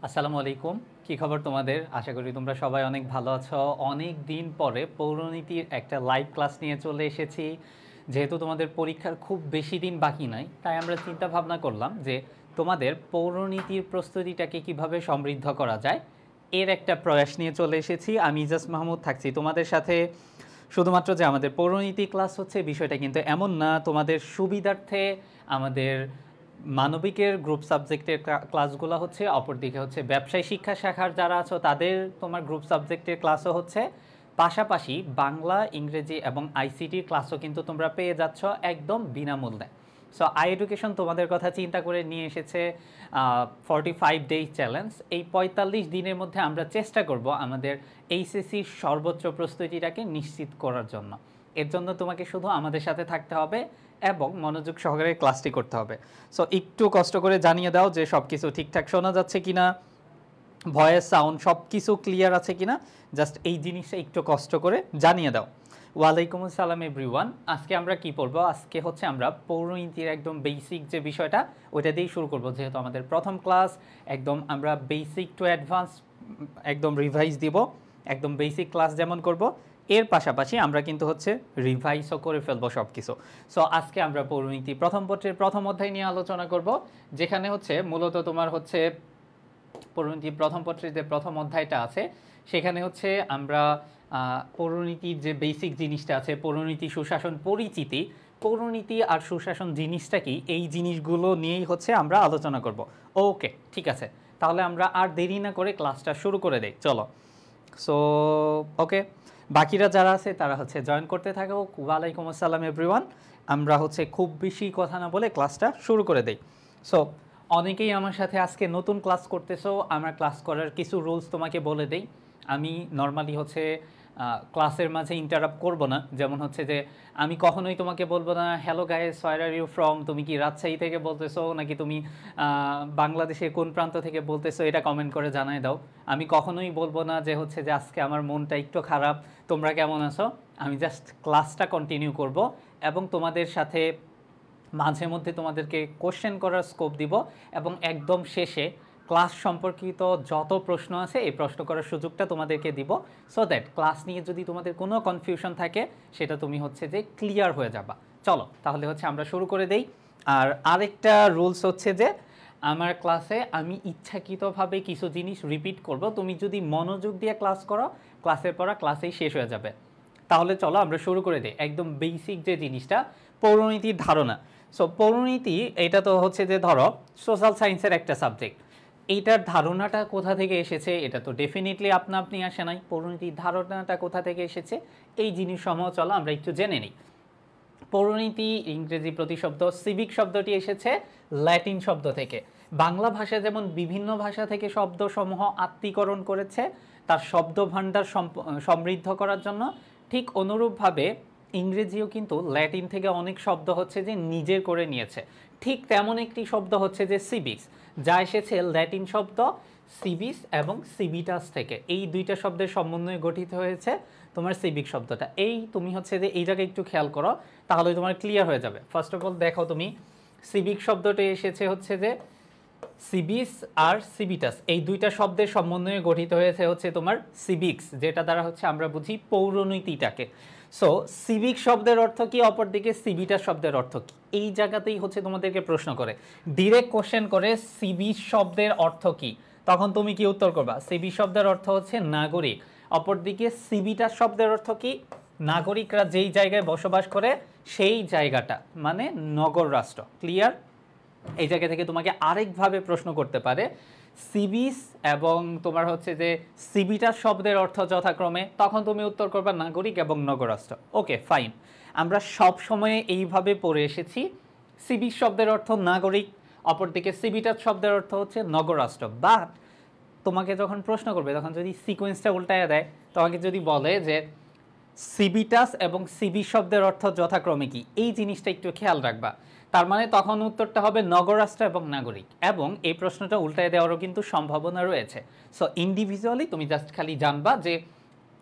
আসসালামু আলাইকুম। কি খবর তোমাদের? আশা করি তোমরা সবাই অনেক ভালো আছো। অনেক দিন পরে পৌরনীতির একটা লাইভ ক্লাস নিয়ে চলে এসেছি। যেহেতু তোমাদের পরীক্ষার খুব বেশি দিন বাকি নাই, তাই আমরা চিন্তা ভাবনা করলাম যে তোমাদের পৌরনীতির প্রস্তুতিটাকে কিভাবে সমৃদ্ধ করা যায়, এর একটা প্রয়াস নিয়ে চলে এসেছি। আমি ইজাজ মাহমুদ থাকছি তোমাদের সাথে। শুধুমাত্র যে আমাদের পৌরনীতি ক্লাস হচ্ছে বিষয়টা কিন্তু এমন না। তোমাদের সুবিধার্থে আমাদের মানবিকের গ্রুপ সাবজেক্টের ক্লাসগুলো হচ্ছে, অপরদিকে হচ্ছে ব্যবসায় শিক্ষা শাখার যারা আছো তাদের তোমার গ্রুপ সাবজেক্টের ক্লাসও হচ্ছে, পাশাপাশি বাংলা, ইংরেজি এবং আইসিটির ক্লাসও কিন্তু তোমরা পেয়ে যাচ্ছ একদম বিনামূল্যে। সো আই এডুকেশন তোমাদের কথা চিন্তা করে নিয়ে এসেছে 45 ডেজ চ্যালেঞ্জ। এই 45 দিনের মধ্যে আমরা চেষ্টা করব আমাদের এইচএসসির সর্বোচ্চ প্রস্তুতিটাকে নিশ্চিত করার জন্য। এর জন্য তোমাকে শুধু আমাদের সাথে থাকতে হবে এবং মনোযোগ সহকারে ক্লাসটি করতে হবে। সো একটু কষ্ট করে জানিয়ে দাও যে সব কিছু ঠিকঠাক শোনা যাচ্ছে কিনা, ভয়েস সাউন্ড সব কিছু ক্লিয়ার আছে কিনা। জাস্ট এই জিনিসটা একটু কষ্ট করে জানিয়ে দাও। ওয়ালাইকুম আসসালাম এভরিওয়ান। আজকে আমরা কি পড়বো? আজকে হচ্ছে আমরা পৌরনীতির একদম বেসিক যে বিষয়টা ওইটা দিয়েই শুরু করব। যেহেতু আমাদের প্রথম ক্লাস, একদম আমরা বেসিক টু অ্যাডভান্স একদম রিভাইজ দিব। একদম বেসিক ক্লাস যেমন করব, এর পাশাপাশি আমরা কিন্তু হচ্ছে রিভাইজও করে ফেলবো সব কিছু। সো আজকে আমরা পৌরনীতি প্রথম পত্রের প্রথম অধ্যায় নিয়ে আলোচনা করব, যেখানে হচ্ছে মূলত তোমার হচ্ছে পৌরনীতি প্রথম পত্রের যে প্রথম অধ্যায়টা আছে সেখানে হচ্ছে আমরা পৌরনীতির যে বেসিক জিনিসটা আছে, পৌরনীতি, সুশাসন, পরিচিতি, পৌরনীতি আর সুশাসন জিনিসটা কি, এই জিনিসগুলো নিয়েই হচ্ছে আমরা আলোচনা করব। ওকে, ঠিক আছে, তাহলে আমরা আর দেরি না করে ক্লাসটা শুরু করে দেই, চলো। সো ওকে, বাকিরা যারা আছে তারা হচ্ছে জয়েন করতে থাকো। ওয়ালাইকুম আসসালাম এভরিওয়ান। আমরা হচ্ছে খুব বেশি কথা না বলে ক্লাসটা শুরু করে দেই। সো অনেকেই আমার সাথে আজকে নতুন ক্লাস করতেছো। আমার ক্লাস করার কিছু রুলস তোমাকে বলে দেই। আমি নর্মালি হচ্ছে ক্লাসের মাঝে ইন্টারাপ্ট করব না। যেমন হচ্ছে যে আমি কখনোই তোমাকে বলবো না hello guys where are you from, তুমি কি রাজশাহী থেকে বলতেছো নাকি তুমি বাংলাদেশের কোন প্রান্ত থেকে বলতেছো, এটা কমেন্ট করে জানাই দাও। আমি কখনোই বলবো না যে হচ্ছে যে আজকে আমার মনটা একটু খারাপ, তোমরা কেমন আছো। আমি জাস্ট ক্লাসটা কন্টিনিউ করব এবং তোমাদের সাথে মাঝে মধ্যে তোমাদেরকে কোশ্চেন করার স্কোপ দিব এবং একদম শেষে ক্লাস সম্পর্কিত যত প্রশ্ন আছে এই প্রশ্ন করার সুযোগটা তোমাদেরকে দিব, সো দ্যাট ক্লাস নিয়ে যদি তোমাদের কোনো কনফিউশন থাকে সেটা তুমি হচ্ছে যে ক্লিয়ার হয়ে যাবা। চলো তাহলে হচ্ছে আমরা শুরু করে দেই। আর আরেকটা রুলস হচ্ছে যে আমার ক্লাসে আমি ইচ্ছাকৃতভাবে কিছু জিনিস রিপিট করব। তুমি যদি মনোযোগ দিয়ে ক্লাস করো, ক্লাসের পড়া ক্লাসেই শেষ হয়ে যাবে। তাহলে চলো আমরা শুরু করে দিই একদম বেসিক যে জিনিসটা, পৌরনীতির ধারণা। সো পৌরনীতি এটা তো হচ্ছে যে ধরো সোশ্যাল সায়েন্সের একটা সাবজেক্ট। এইটার ধারণাটা কোথা থেকে এসেছে, এটা তো ডেফিনেটলি আপনা আপনি আসে নাই। পৌরনীতির ধারণাটা কোথা থেকে এসেছে, এই জিনিসসমূহ চলো আমরা একটু জেনে নিই। পৌরনীতি ইংরেজি প্রতিশব্দ, সিভিক শব্দটি এসেছে ল্যাটিন শব্দ থেকে। বাংলা ভাষা যেমন বিভিন্ন ভাষা থেকে শব্দসমূহ আত্মীকরণ করেছে তার শব্দ ভাণ্ডার সমৃদ্ধ করার জন্য, ঠিক অনুরূপভাবে ইংরেজিও কিন্তু ল্যাটিন থেকে অনেক শব্দ হচ্ছে যে নিজের করে নিয়েছে। ঠিক তেমন একটি শব্দ হচ্ছে যে সিভিক্স, যা এসেছে ল্যাটিন শব্দ সিভিস এবং সিভিটাস থেকে। এই দুইটা শব্দের সমন্বয়ে গঠিত হয়েছে তোমার সিভিক শব্দটা। এই তুমি হচ্ছে যে এই জায়গায় একটু খেয়াল করো, তাহলে তোমার ক্লিয়ার হয়ে যাবে। ফার্স্ট অফ অল দেখো, তুমি সিভিক শব্দটা এসেছে হচ্ছে যে সিভিস আর সিভিটাস, এই দুইটা শব্দের সমন্বয়ে গঠিত হয়েছে হচ্ছে তোমার সিভিক্স, যেটা দ্বারা হচ্ছে আমরা বুঝি পৌরনীতিটাকে। সো সিভিক শব্দের অর্থ কি, অপরদিকে সিভিটাস শব্দের অর্থ কি, এই জায়গাতেই হচ্ছে তোমাদেরকে প্রশ্ন করে, ডিরেক্ট কোশ্চেন করে সিভিক শব্দের অর্থ কি, তখন তুমি কি উত্তর করবা? সিভিক শব্দের অর্থ হচ্ছে নাগরিক। অপরদিকে সিভিটাস শব্দের অর্থ কি, নাগরিকরা যেই জায়গায় বসবাস করে সেই জায়গাটা, মানে নগর রাষ্ট্র। ক্লিয়ার? এই জায়গা থেকে তোমাকে আরেকভাবে প্রশ্ন করতে পারে, সিভিস এবং তোমার হচ্ছে যে সিভিটাস শব্দের অর্থ যথাক্রমে, তখন তুমি উত্তর করবা নাগরিক এবং নগররাষ্ট্র। ওকে ফাইন, আমরা সব সময়ে এইভাবে পড়ে এসেছি। সিভিক শব্দের অর্থ নাগরিক, অপরদিকে সিভিটাস শব্দের অর্থ হচ্ছে নগররাষ্ট্র। বাট তোমাকে যখন প্রশ্ন করবে তখন যদি সিকোয়েন্সটা উল্টায় দেয়, তোমাকে যদি বলে যে সিভিটাস এবং সিভি শব্দের অর্থ যথাক্রমে কি, এই জিনিসটা একটু খেয়াল রাখবা। তার মানে তখন উত্তরটা হবে নগররাষ্ট্র এবং নাগরিক, এবং এই প্রশ্নটা উল্টায় দেওয়ারও কিন্তু সম্ভাবনা রয়েছে। সো ইন্ডিভিজুয়ালি তুমি জাস্ট খালি জানবা যে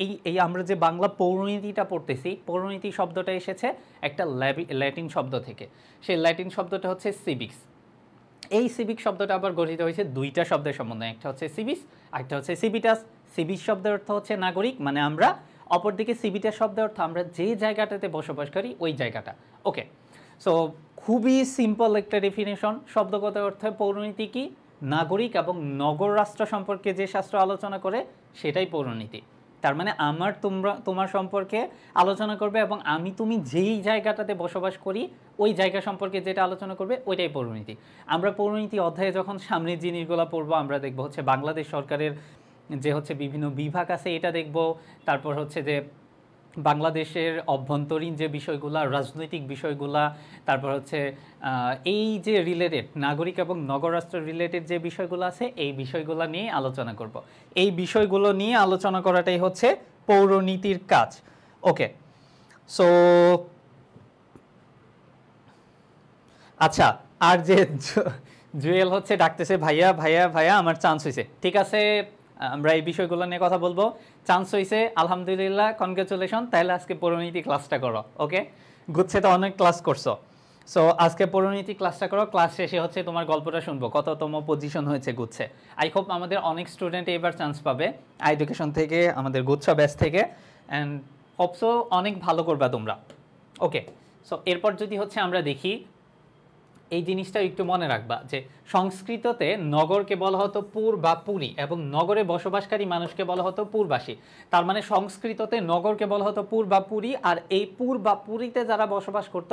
এই এই আমরা যে বাংলা পৌরনীতিটা পড়তেছি, পৌরনীতি শব্দটা এসেছে একটা ল্যাটিন শব্দ থেকে। সেই ল্যাটিন শব্দটা হচ্ছে সিভিক্স। এই সিভিক শব্দটা আবার গঠিত হয়েছে দুইটা শব্দের সম্বন্ধে, একটা হচ্ছে সিভিস, একটা হচ্ছে সিভিটাস। সিভিস শব্দের অর্থ হচ্ছে নাগরিক, মানে আমরা, অপরদিকে সিভিটাস শব্দের অর্থ আমরা যে জায়গাটাতে বসবাস করি ওই জায়গাটা। ওকে, সো খুবই সিম্পল একটা ডেফিনেশন। শব্দগত অর্থে পৌরনীতি কি? নাগরিক এবং নগর রাষ্ট্র সম্পর্কে যে শাস্ত্র আলোচনা করে সেটাই পৌরনীতি। তার মানে আমার তোমার সম্পর্কে আলোচনা করবে এবং আমি তুমি যেই জায়গাটাতে বসবাস করি ওই জায়গা সম্পর্কে যেটা আলোচনা করবে ওইটাই পৌরনীতি। আমরা পৌরনীতি অধ্যায়ে যখন সামনের জিনিসগুলো পড়বো আমরা দেখব হচ্ছে বাংলাদেশ সরকারের যে হচ্ছে বিভিন্ন বিভাগ আছে এটা দেখব, তারপর হচ্ছে যে বাংলাদেশের অভ্যন্তরীণ যে বিষয়গুলা, রাজনৈতিক বিষয়গুলা, তারপর হচ্ছে এই যে রিলেটেড নাগরিক এবং নগররাষ্ট্র রিলেটেড যে বিষয়গুলো আছে এই বিষয়গুলো নিয়ে আলোচনা করব। এই বিষয়গুলো নিয়ে আলোচনা করাটাই হচ্ছে পৌরনীতির কাজ। ওকে, সো আচ্ছা, আর যে জুয়েল হচ্ছে ডাকতেছে ভাইয়া ভাইয়া ভাইয়া আমার চান্স হয়েছে, ঠিক আছে আমরা এই বিষয়গুলো নিয়ে কথা বলবো। চান্স হয়েছে আলহামদুলিল্লাহ, কনগ্রাচুলেশন। তাহলে আজকে পৌরনীতি ক্লাসটা করো। ওকে, গুচ্ছে তো অনেক ক্লাস করছো, সো আজকে পৌরনীতি ক্লাসটা করো। ক্লাস শেষে হচ্ছে তোমার গল্পটা শুনবো, কততম পজিশন হয়েছে গুচ্ছে। আই হোপ আমাদের অনেক স্টুডেন্ট এবার চান্স পাবে এডুকেশন থেকে, আমাদের গুচ্ছ ব্যাচ থেকে, অ্যান্ড হোপসো অনেক ভালো করবা তোমরা। ওকে, সো এরপর যদি হচ্ছে আমরা দেখি, এই জিনিসটা একটু মনে রাখবা যে সংস্কৃততে নগরকে বলা হতো পুর বা পুরী এবং নগরে বসবাসকারী মানুষকে বলা হতো পুরবাসী। তার মানে সংস্কৃততে নগরকে বলা হতো পুর বা পুরী, আর এই পুর বা পুরীতে যারা বসবাস করত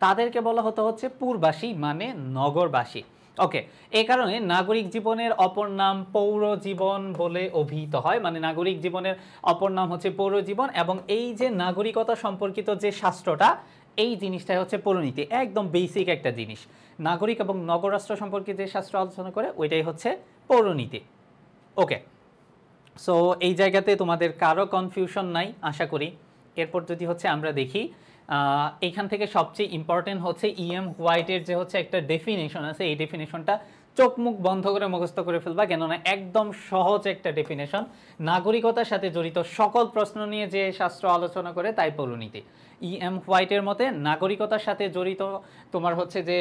তাদেরকে বলা হতো হচ্ছে পুরবাসী, মানে নগরবাসী। ওকে, এই কারণে নাগরিক জীবনের অপর নাম পৌর জীবন বলে অভিহিত হয়, মানে নাগরিক জীবনের অপর নাম হচ্ছে পৌর জীবন। এবং এই যে নাগরিকতা সম্পর্কিত যে শাস্ত্রটা, এই জিনিসটাই হচ্ছে পৌরনীতি, একদম বেসিক একটা জিনিস। নাগরিক এবং নগররাষ্ট্র সম্পর্কে যে শাস্ত্র আলোচনা করে ওইটাই হচ্ছে পৌরনীতি। ওকে, সো এই জায়গাতে তোমাদের কারো কনফিউশন নাই আশা করি। এরপর যদি হচ্ছে আমরা দেখি, এইখান থেকে সবচেয়ে ইম্পর্টেন্ট হচ্ছে ইএম হোয়াইটের যে হচ্ছে একটা ডেফিনেশন আছে, এই ডেফিনেশনটা চোখ মুখ বন্ধ করে মুখস্থ করে ফেলবা, কেননা একদম সহজ একটা ডেফিনেশন। নাগরিকতার সাথে জড়িত সকল প্রশ্ন নিয়ে যে শাস্ত্র আলোচনা করে তাই পৌরনীতি। ইএম হোয়াইটের মতে নাগরিকতার সাথে জড়িত তোমার হচ্ছে যে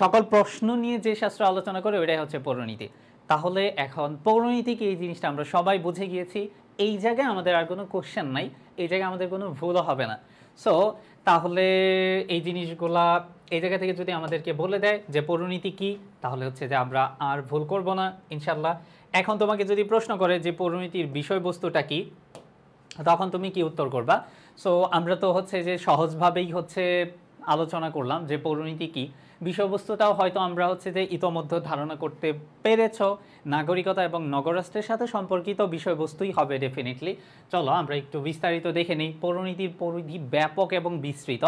সকল প্রশ্ন নিয়ে যে শাস্ত্র আলোচনা করে ওইটাই হচ্ছে পৌরনীতি। তাহলে এখন পৌরনীতি কি এই জিনিসটা আমরা সবাই বুঝে গিয়েছি, এই জায়গায় আমাদের আর কোনো কোশ্চেন নাই, এই জায়গায় আমাদের কোনো ভুলও হবে না। সো তাহলে এই জিনিসগুলা এই জায়গা থেকে যদি আমাদেরকে বলে দেয় যে পৌরনীতি কি, তাহলে হচ্ছে যে আমরা আর ভুল করব না ইনশাল্লাহ। এখন তোমাকে যদি প্রশ্ন করে যে পৌরনীতির বিষয়বস্তুটা কি, তখন তুমি কি উত্তর করবা? সো আমরা তো হচ্ছে যে সহজভাবেই হচ্ছে আলোচনা করলাম যে পৌরনীতি কি। বিষয়বস্তুটাও হয়তো আমরা হচ্ছে যে ইতোমধ্যে ধারণা করতে পেরেছ, নাগরিকতা এবং নগররাষ্ট্রের সাথে সম্পর্কিত বিষয়বস্তুই হবে ডেফিনেটলি। চলো আমরা একটু বিস্তারিত দেখে নিই। পৌরনীতির পরিধি ব্যাপক এবং বিস্তৃত।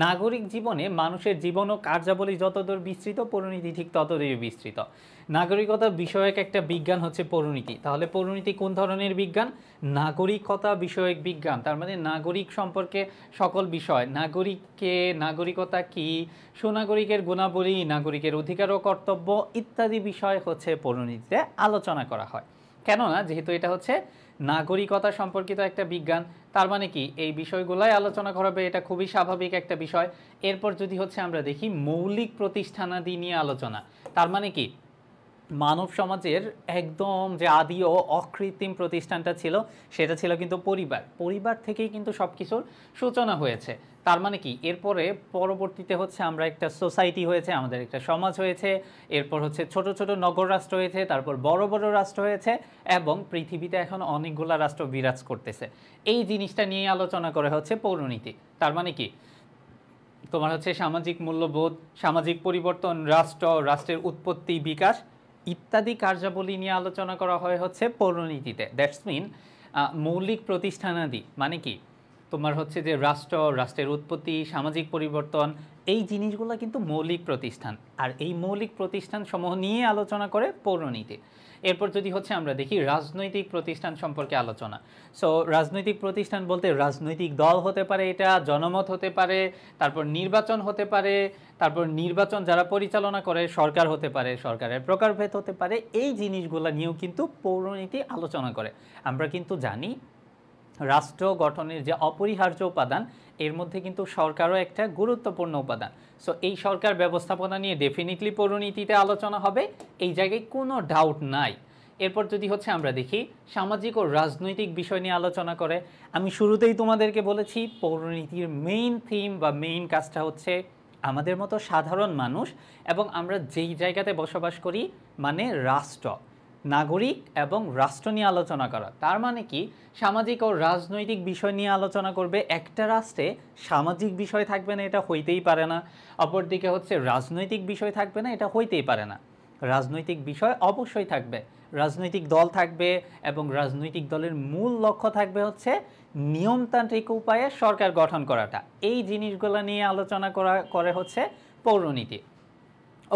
নাগরিক জীবনে মানুষের জীবন ও কার্যাবলী যতদূর বিস্তৃত, পৌরনীতি ঠিক ততদূরই বিস্তৃত। নাগরিকতা বিষয়ক একটা বিজ্ঞান হচ্ছে পৌরনীতি। তাহলে পৌরনীতি কোন ধরনের বিজ্ঞান? নাগরিকতা বিষয়ক বিজ্ঞান। তার মানে নাগরিক সম্পর্কে সকল বিষয়, নাগরিককে, নাগরিকতা কি, সুনাগরিকের গুণাবলী, নাগরিকের অধিকার ও কর্তব্য ইত্যাদি বিষয় হচ্ছে পৌরনীতিতে আলোচনা করা হয়। কেননা যেহেতু এটা হচ্ছে নাগরিকতা সম্পর্কিত একটা বিজ্ঞান, তার মানে কি এই বিষয়গুলোই আলোচনা করাবে, এটা খুবই স্বাভাবিক একটা বিষয়। এরপর যদি হচ্ছে আমরা দেখি মৌলিক প্রতিষ্ঠানাদি নিয়ে আলোচনা, তার মানে কি মানব সমাজের একদম যে আদি ও অকৃত্রিম প্রতিষ্ঠানটা ছিল সেটা ছিল কিন্তু পরিবার। পরিবার থেকেই কিন্তু সব কিছুর সূচনা হয়েছে। তার মানে কি এরপরে পরবর্তীতে হচ্ছে আমরা একটা সোসাইটি হয়েছে, আমাদের একটা সমাজ হয়েছে, এরপর হচ্ছে ছোট ছোট নগর রাষ্ট্র হয়েছে, তারপর বড় বড় রাষ্ট্র হয়েছে, এবং পৃথিবীতে এখন অনেকগুলা রাষ্ট্র বিরাজ করতেছে। এই জিনিসটা নিয়ে আলোচনা করা হচ্ছে পৌরনীতি। তার মানে কি তোমার হচ্ছে সামাজিক মূল্যবোধ, সামাজিক পরিবর্তন, রাষ্ট্র, রাষ্ট্রের উৎপত্তি, বিকাশ ইত্যাদি কার্যাবলী নিয়ে আলোচনা করা হয় হচ্ছে পৌরনীতিতে। দ্যাটস মিন মৌলিক প্রতিষ্ঠানাদি মানে কি তোমার হচ্ছে যে রাষ্ট্র, রাষ্ট্রের উৎপত্তি, সামাজিক পরিবর্তন, এই জিনিসগুলো কিন্তু মৌলিক প্রতিষ্ঠান, আর এই মৌলিক প্রতিষ্ঠান সমূহ নিয়ে আলোচনা করে পৌরনীতি। এরপর যদি হচ্ছে আমরা দেখি রাজনৈতিক প্রতিষ্ঠান সম্পর্কে আলোচনা। সো রাজনৈতিক প্রতিষ্ঠান বলতে রাজনৈতিক দল হতে পারে, এটা জনমত হতে পারে, তারপর নির্বাচন হতে পারে, তারপর নির্বাচন যারা পরিচালনা করে সরকার হতে পারে, সরকারের প্রকারভেদ হতে পারে, এই জিনিসগুলো নিয়েও কিন্তু পৌরনীতি আলোচনা করে। আমরা কিন্তু জানি রাষ্ট্র গঠনের যে অপরিহার্য উপাদান, এর মধ্যে কিন্তু সরকারও একটা গুরুত্বপূর্ণ উপাদান। সো এই সরকার ব্যবস্থাপনা নিয়ে ডেফিনেটলি পৌরনীতিতে আলোচনা হবে, এই জায়গায় কোনো ডাউট নাই। এরপর যদি হচ্ছে আমরা দেখি সামাজিক ও রাজনৈতিক বিষয় নিয়ে আলোচনা করে, আমি শুরুতেই তোমাদেরকে বলেছি পৌরনীতির মেইন থিম বা মেইন কাজটা হচ্ছে আমাদের মতো সাধারণ মানুষ এবং আমরা যেই জায়গাতে বসবাস করি মানে রাষ্ট্র, নাগরিক এবং রাষ্ট্র নিয়ে আলোচনা করা। তার মানে কি সামাজিক ও রাজনৈতিক বিষয় নিয়ে আলোচনা করবে। একটা রাষ্ট্রে সামাজিক বিষয় থাকবে না এটা হইতেই পারে না, অপরদিকে হচ্ছে রাজনৈতিক বিষয় থাকবে না এটা হইতেই পারে না। রাজনৈতিক বিষয় অবশ্যই থাকবে, রাজনৈতিক দল থাকবে এবং রাজনৈতিক দলের মূল লক্ষ্য থাকবে হচ্ছে নিয়মতান্ত্রিক উপায়ে সরকার গঠন করাটা। এই জিনিসগুলো নিয়ে আলোচনা করে হচ্ছে পৌরনীতি।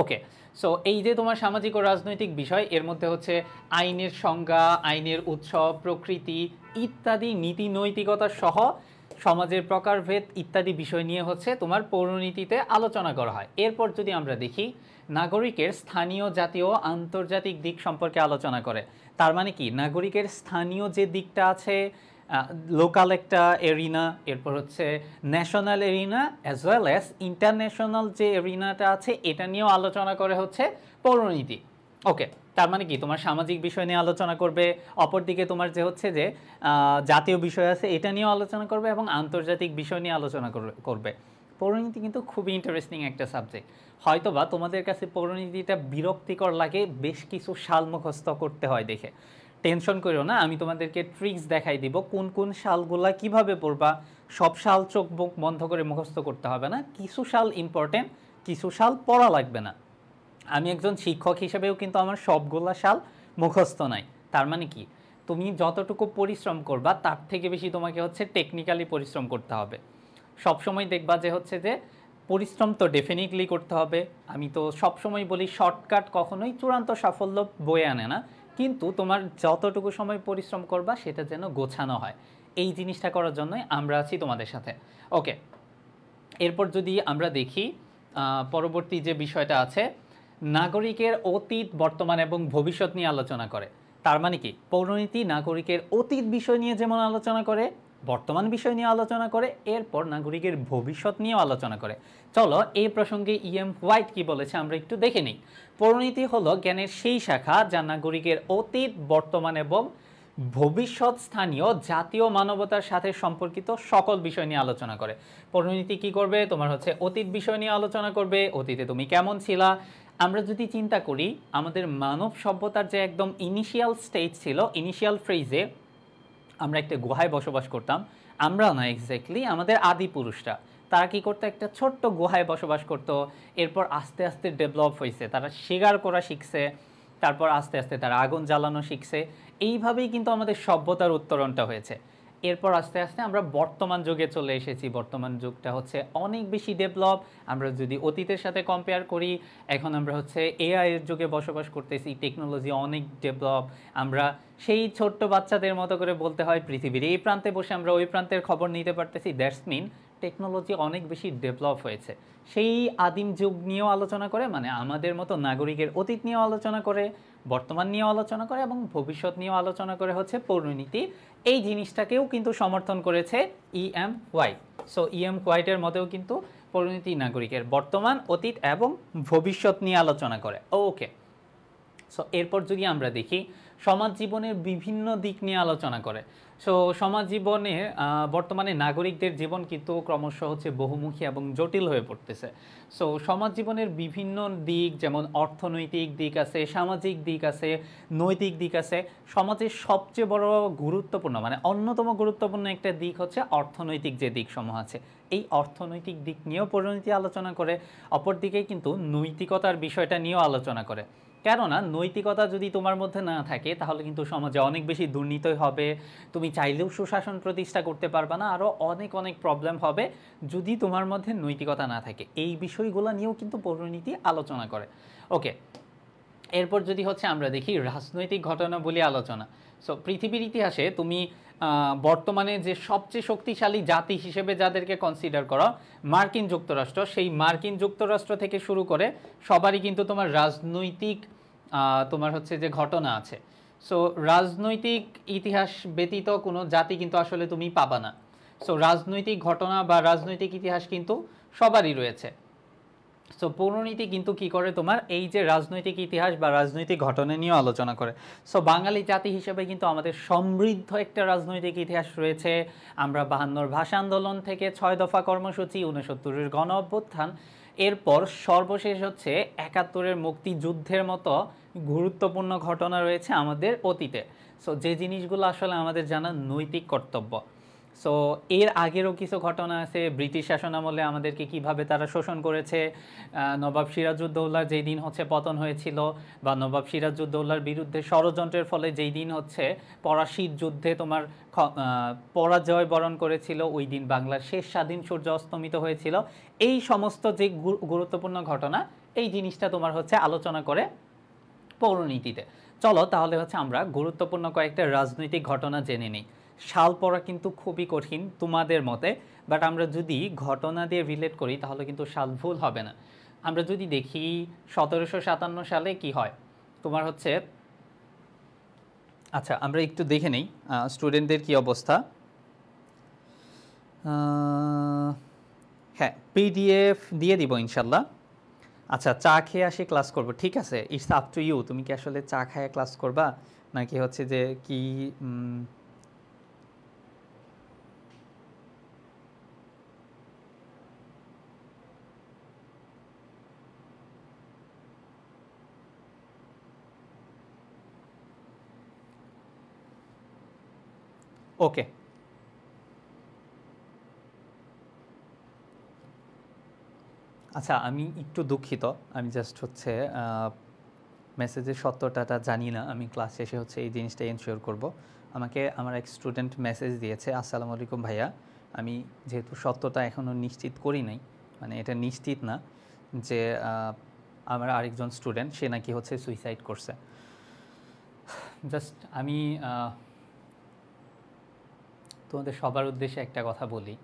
ওকে, সো এই যে তোমার সামাজিক ও রাজনৈতিক বিষয়, এর মধ্যে হচ্ছে আইনের সংজ্ঞা, আইনের উৎস, প্রকৃতি ইত্যাদি, নীতি নৈতিকতা সহ সমাজের প্রকারভেদ ইত্যাদি বিষয় নিয়ে হচ্ছে তোমার পৌরনীতিতে আলোচনা করা হয়। এরপর যদি আমরা দেখি নাগরিকের স্থানীয়, জাতীয়, আন্তর্জাতিক দিক সম্পর্কে আলোচনা করে। তার মানে কি নাগরিকের স্থানীয় যে দিকটা আছে, লোকাল একটা এরিনা, এরপর হচ্ছে national arena as well as international যে এরিনাটা আছে এটা নিয়েও আলোচনা করে হচ্ছে পৌরনীতি। ওকে, তার মানে কি তোমার সামাজিক বিষয় নিয়ে আলোচনা করবে, অপরদিকে তোমার যে হচ্ছে যে জাতীয় বিষয় আছে এটা নিয়েও আলোচনা করবে এবং আন্তর্জাতিক বিষয় নিয়ে আলোচনা করবে। পৌরনীতি কিন্তু খুবই ইন্টারেস্টিং একটা সাবজেক্ট। হয়তোবা তোমাদের কাছে পৌরনীতিটা বিরক্তিকর লাগে, বেশ কিছু সাল মুখস্থ করতে হয় দেখে। টেনশন করিও না, আমি তোমাদেরকে ট্রিক্স দেখাই দিব কোন কোন সালগুলা কিভাবে পড়বা। সব সাল চোখ মুখ বন্ধ করে মুখস্থ করতে হবে না, কিছু সাল ইম্পর্টেন্ট, কিছু সাল পড়া লাগবে না। আমি একজন শিক্ষক হিসেবেও কিন্তু আমার সবগুলা সাল মুখস্থ নাই। তার মানে কি তুমি যতটুকু পরিশ্রম করবা তার থেকে বেশি তোমাকে হচ্ছে টেকনিক্যালি পরিশ্রম করতে হবে। সবসময় দেখবা যে হচ্ছে যে পরিশ্রম তো ডেফিনেটলি করতে হবে। আমি তো সবসময় বলি শর্টকাট কখনোই চূড়ান্ত সাফল্য বয়ে আনে না, কিন্তু তোমার যতটুকু সময় পরিশ্রম করবা সেটা যেন গোছানো হয়, এই জিনিসটা করার জন্যই আমরা আছি তোমাদের সাথে। ওকে, এরপর যদি আমরা দেখি পরবর্তী যে বিষয়টা আছে, নাগরিকের অতীত, বর্তমান এবং ভবিষ্যৎ নিয়ে আলোচনা করে। তার মানে কি পৌরনীতি নাগরিকের অতীত বিষয় নিয়ে যেমন আলোচনা করে, বর্তমান বিষয় নিয়ে আলোচনা করে, এরপর নাগরিকের ভবিষ্যৎ নিয়েও আলোচনা করে। চলো এই প্রসঙ্গে ইএম হোয়াইট কি বলেছে আমরা একটু দেখে নিই। পৌরনীতি হলো জ্ঞানের সেই শাখা যা নাগরিকের অতীত, বর্তমান এবং ভবিষ্যৎ স্থানীয়, জাতীয়, মানবতার সাথে সম্পর্কিত সকল বিষয় নিয়ে আলোচনা করে। পৌরনীতি কি করবে, তোমার হচ্ছে অতীত বিষয় নিয়ে আলোচনা করবে, অতীতে তুমি কেমন ছিলা। আমরা যদি চিন্তা করি আমাদের মানব সভ্যতার যে একদম ইনিশিয়াল স্টেজ ছিল, ইনিশিয়াল ফ্রেজে আমরা একটা গুহায় বসবাস করতাম। আমরা না, এক্স্যাক্টলি আমাদের আদি পুরুষরা, তারা কি করতো, একটা ছোট্ট গুহায় বসবাস করতো। এরপর আস্তে আস্তে ডেভেলপ হয়েছে, তারা শিকার করা শিখছে, তারপর আস্তে আস্তে তারা আগুন জ্বালানো শিখছে। এইভাবেই কিন্তু আমাদের সভ্যতার উত্তরণটা হয়েছে। এরপর আস্তে আস্তে আমরা বর্তমান যুগে চলে এসেছি। বর্তমান যুগটা হচ্ছে অনেক বেশি ডেভেলপ। আমরা যদি অতীতের সাথে কম্পেয়ার করি, এখন আমরা হচ্ছে এআই এর যুগে বসবাস করতেছি, টেকনোলজি অনেক ডেভেলপ। আমরা সেই ছোট্ট বাচ্চাদের মতো করে বলতে হয় পৃথিবীর এই প্রান্তে বসে আমরা ওই প্রান্তের খবর নিতে পারতেছি। দ্যাটস মিন টেকনোলজি অনেক বেশি ডেভেলপ হয়েছে। সেই আদিম যুগ নিয়েও আলোচনা করে, মানে আমাদের মতো নাগরিকের অতীত নিয়েও আলোচনা করে, বর্তমান নিয়েও আলোচনা করে এবং ভবিষ্যৎ নিয়েও আলোচনা করে হচ্ছে পৌরনীতি। এই জিনিসটাকেও কিন্তু সমর্থন করেছে ইএম হোয়াইট। সো ইএম হোয়াইটের মতেও কিন্তু পৌরনীতি নাগরিকের বর্তমান, অতীত এবং ভবিষ্যৎ নিয়ে আলোচনা করে। ওকে, সো এরপর যদি আমরা দেখি সমাজ জীবনের বিভিন্ন দিক নিয়ে আলোচনা করে। সো সমাজ জীবনে বর্তমানে নাগরিকদের জীবন কিন্তু ক্রমশ হচ্ছে বহুমুখী এবং জটিল হয়ে পড়তেছে। সো সমাজ জীবনের বিভিন্ন দিক, যেমন অর্থনৈতিক দিক আছে, সামাজিক দিক আছে, নৈতিক দিক আছে। সমাজের সবচেয়ে বড় গুরুত্বপূর্ণ, মানে অন্যতম গুরুত্বপূর্ণ একটা দিক হচ্ছে অর্থনৈতিক যে দিক সমূহ আছে। এই অর্থনৈতিক দিক নিয়েও পরিণতি আলোচনা করে। অপরদিকে কিন্তু নৈতিকতার বিষয়টা নিয়েও আলোচনা করে। কেননা নৈতিকতা যদি তোমার মধ্যে না থাকে তাহলে কিন্তু সমাজে অনেক বেশি দুর্নীতি হবে, তুমি চাইলেও সুশাসন প্রতিষ্ঠা করতে পারবে না, আরও অনেক অনেক প্রবলেম হবে যদি তোমার মধ্যে নৈতিকতা না থাকে। এই বিষয়গুলো নিয়েও কিন্তু পৌরনীতি আলোচনা করে। ওকে, এরপর যদি হচ্ছে আমরা দেখি রাজনৈতিক ঘটনাবলী আলোচনা। সো পৃথিবীর ইতিহাসে তুমি বর্তমানে যে সবচেয়ে শক্তিশালী জাতি হিসেবে যাদেরকে কনসিডার করো, মার্কিন যুক্তরাষ্ট্র, সেই মার্কিন যুক্তরাষ্ট্র থেকে শুরু করে সবারই কিন্তু তোমার রাজনৈতিক তোমার হচ্ছে যে ঘটনা আছে। সো রাজনৈতিক ইতিহাস ব্যতীত কোনো জাতি কিন্তু আসলে তুমি পাবা না। সো রাজনৈতিক ঘটনা বা রাজনৈতিক ইতিহাস কিন্তু সবারই রয়েছে। সো পৌরনীতি কিন্তু কি করে তোমার এই যে রাজনৈতিক ইতিহাস বা রাজনৈতিক ঘটনা নিয়ে আলোচনা করে। সো বাঙালি জাতি হিসেবে কিন্তু আমাদের সমৃদ্ধ একটা রাজনৈতিক ইতিহাস রয়েছে। আমরা 52 ভাষা আন্দোলন থেকে 6 দফা কর্মসূচি, 69-এর গণ অভ্যুত্থান, এরপর সর্বশেষ হচ্ছে 71-এর মুক্তিযুদ্ধের মতো গুরুত্বপূর্ণ ঘটনা রয়েছে আমাদের অতীতে। সো যে জিনিসগুলো আসলে আমাদের জানা নৈতিক কর্তব্য। সো এর আগেরও কিছু ঘটনা আছে, ব্রিটিশ শাসনামলে আমাদেরকে কিভাবে তারা শোষণ করেছে, নবাব সিরাজউদ্দৌলার যেই দিন হচ্ছে পতন হয়েছিল, বা নবাব সিরাজউদ্দৌলার বিরুদ্ধে ষড়যন্ত্রের ফলে যেই দিন হচ্ছে পলাশীর যুদ্ধে তোমার পরাজয় বরণ করেছিল, ওই দিন বাংলার শেষ স্বাধীন সূর্য অস্তমিত হয়েছিল। এই সমস্ত যে গুরুত্বপূর্ণ ঘটনা, এই জিনিসটা তোমার হচ্ছে আলোচনা করে পৌরনীতিতে। চলো তাহলে হচ্ছে আমরা গুরুত্বপূর্ণ কয়েকটা রাজনৈতিক ঘটনা জেনে নিই। সাল পড়া কিন্তু খুবই কঠিন তোমাদের মতে, বাট আমরা যদি ঘটনা দিয়ে রিলেট করি তাহলে কিন্তু সাল ভুল হবে না। আমরা যদি দেখি 1757 সালে কি হয় তোমার হচ্ছে, আচ্ছা আমরা একটু দেখে নেই স্টুডেন্টদের কি অবস্থা। হ্যাঁ, পিডিএফ দিয়ে দিব ইনশাল্লাহ। আচ্ছা, চা খেয়ে আসি ক্লাস করব, ঠিক আছে, ইটস আপ টু ইউ। তুমি কি আসলে চা খেয়ে ক্লাস করবা নাকি হচ্ছে যে কি ওকে। আচ্ছা আমি একটু দুঃখিত, আমি জাস্ট হচ্ছে মেসেজের সত্যতাটা জানি না, আমি ক্লাস শেষে হচ্ছে এই জিনিসটা এনশিওর করব। আমাকে আমার এক স্টুডেন্ট মেসেজ দিয়েছে, আসসালামু আলাইকুম ভাইয়া, আমি যেহেতু সত্যতা এখনও নিশ্চিত করি নাই, মানে এটা নিশ্চিত না যে আমার আরেকজন স্টুডেন্ট সে নাকি হচ্ছে সুইসাইড করছে। জাস্ট আমি তোমাদের সবার উদ্দেশ্যে একটা কথা বলি,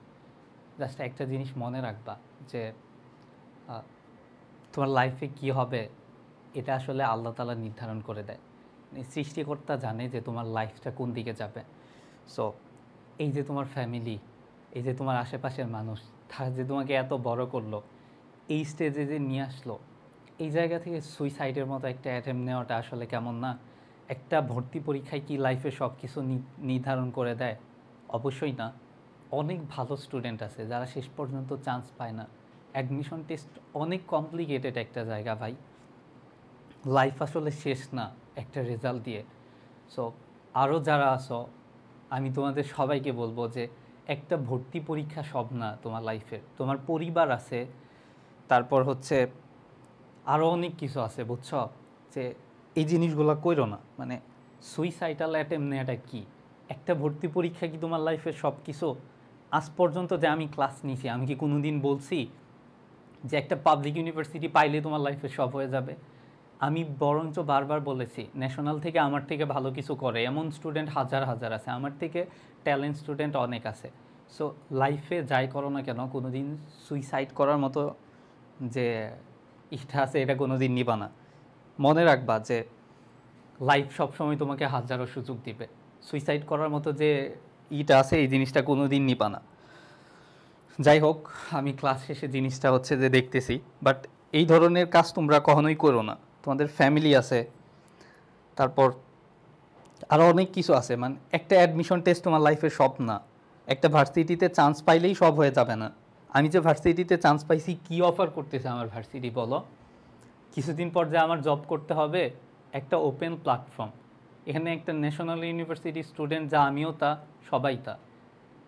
জাস্ট একটা জিনিস মনে রাখবা যে তোমার লাইফে কি হবে এটা আসলে আল্লাহ তাআলা নির্ধারণ করে দেয়। সৃষ্টিকর্তা জানে যে তোমার লাইফটা কোন দিকে যাবে। সো এই যে তোমার ফ্যামিলি, এই যে তোমার আশেপাশের মানুষ, তারা যে তোমাকে এত বড় করলো, এই স্টেজে যে নিয়ে আসলো, এই জায়গা থেকে সুইসাইডের মতো একটা অ্যাটেম্প নেওয়াটা আসলে কেমন না? একটা ভর্তি পরীক্ষায় কি লাইফে সব কিছু নির্ধারণ করে দেয়? অবশ্যই না। অনেক ভালো স্টুডেন্ট আছে যারা শেষ পর্যন্ত চান্স পায় না। অ্যাডমিশন টেস্ট অনেক কমপ্লিকেটেড একটা জায়গা ভাই। লাইফ আসলে শেষ না একটা রেজাল্ট দিয়ে। সো আরও যারা আছো, আমি তোমাদের সবাইকে বলবো যে একটা ভর্তি পরীক্ষা সব না তোমার লাইফের। তোমার পরিবার আছে, তারপর হচ্ছে আরও অনেক কিছু আছে, বুঝছো? যে এই জিনিসগুলো কইরো না। মানে সুইসাইডাল অ্যাটেম্প নেওয়াটা কি? একটা ভর্তি পরীক্ষা কি তোমার লাইফের সব কিছু? আজ পর্যন্ত যে আমি ক্লাস নিছি, আমি কি কোনো দিন বলছি যে একটা পাবলিক ইউনিভার্সিটি পাইলে তোমার লাইফে সব হয়ে যাবে? আমি বরঞ্চ বারবার বলেছি, ন্যাশনাল থেকে আমার থেকে ভালো কিছু করে এমন স্টুডেন্ট হাজার হাজার আছে, আমার থেকে ট্যালেন্ট স্টুডেন্ট অনেক আছে। সো লাইফে যাই করো না কেন, কোনো দিন সুইসাইড করার মতো যে ইচ্ছা আছে এটা কোনো দিন নিবা না। মনে রাখবা যে লাইফ সবসময় তোমাকে হাজারো সুযোগ দিবে। সুইসাইড করার মতো যে ইটা আছে এই জিনিসটা কোনো দিন নিবা না। যাই হোক, আমি ক্লাস শেষে জিনিসটা হচ্ছে যে দেখতেছি, বাট এই ধরনের কাজ তোমরা কখনোই করো না। তোমাদের ফ্যামিলি আছে, তারপর আরও অনেক কিছু আছে। মানে একটা অ্যাডমিশন টেস্ট তোমার লাইফের সব না। একটা ভার্সিটিতে চান্স পাইলেই সব হয়ে যাবে না। আমি যে ভার্সিটিতে চান্স পাইছি, কি অফার করতেছে আমার ভার্সিটি বলো? কিছুদিন পর যে আমার জব করতে হবে, একটা ওপেন প্ল্যাটফর্ম। এখানে একটা ন্যাশনাল ইউনিভার্সিটি স্টুডেন্ট, যা আমিও তা, সবাই তা।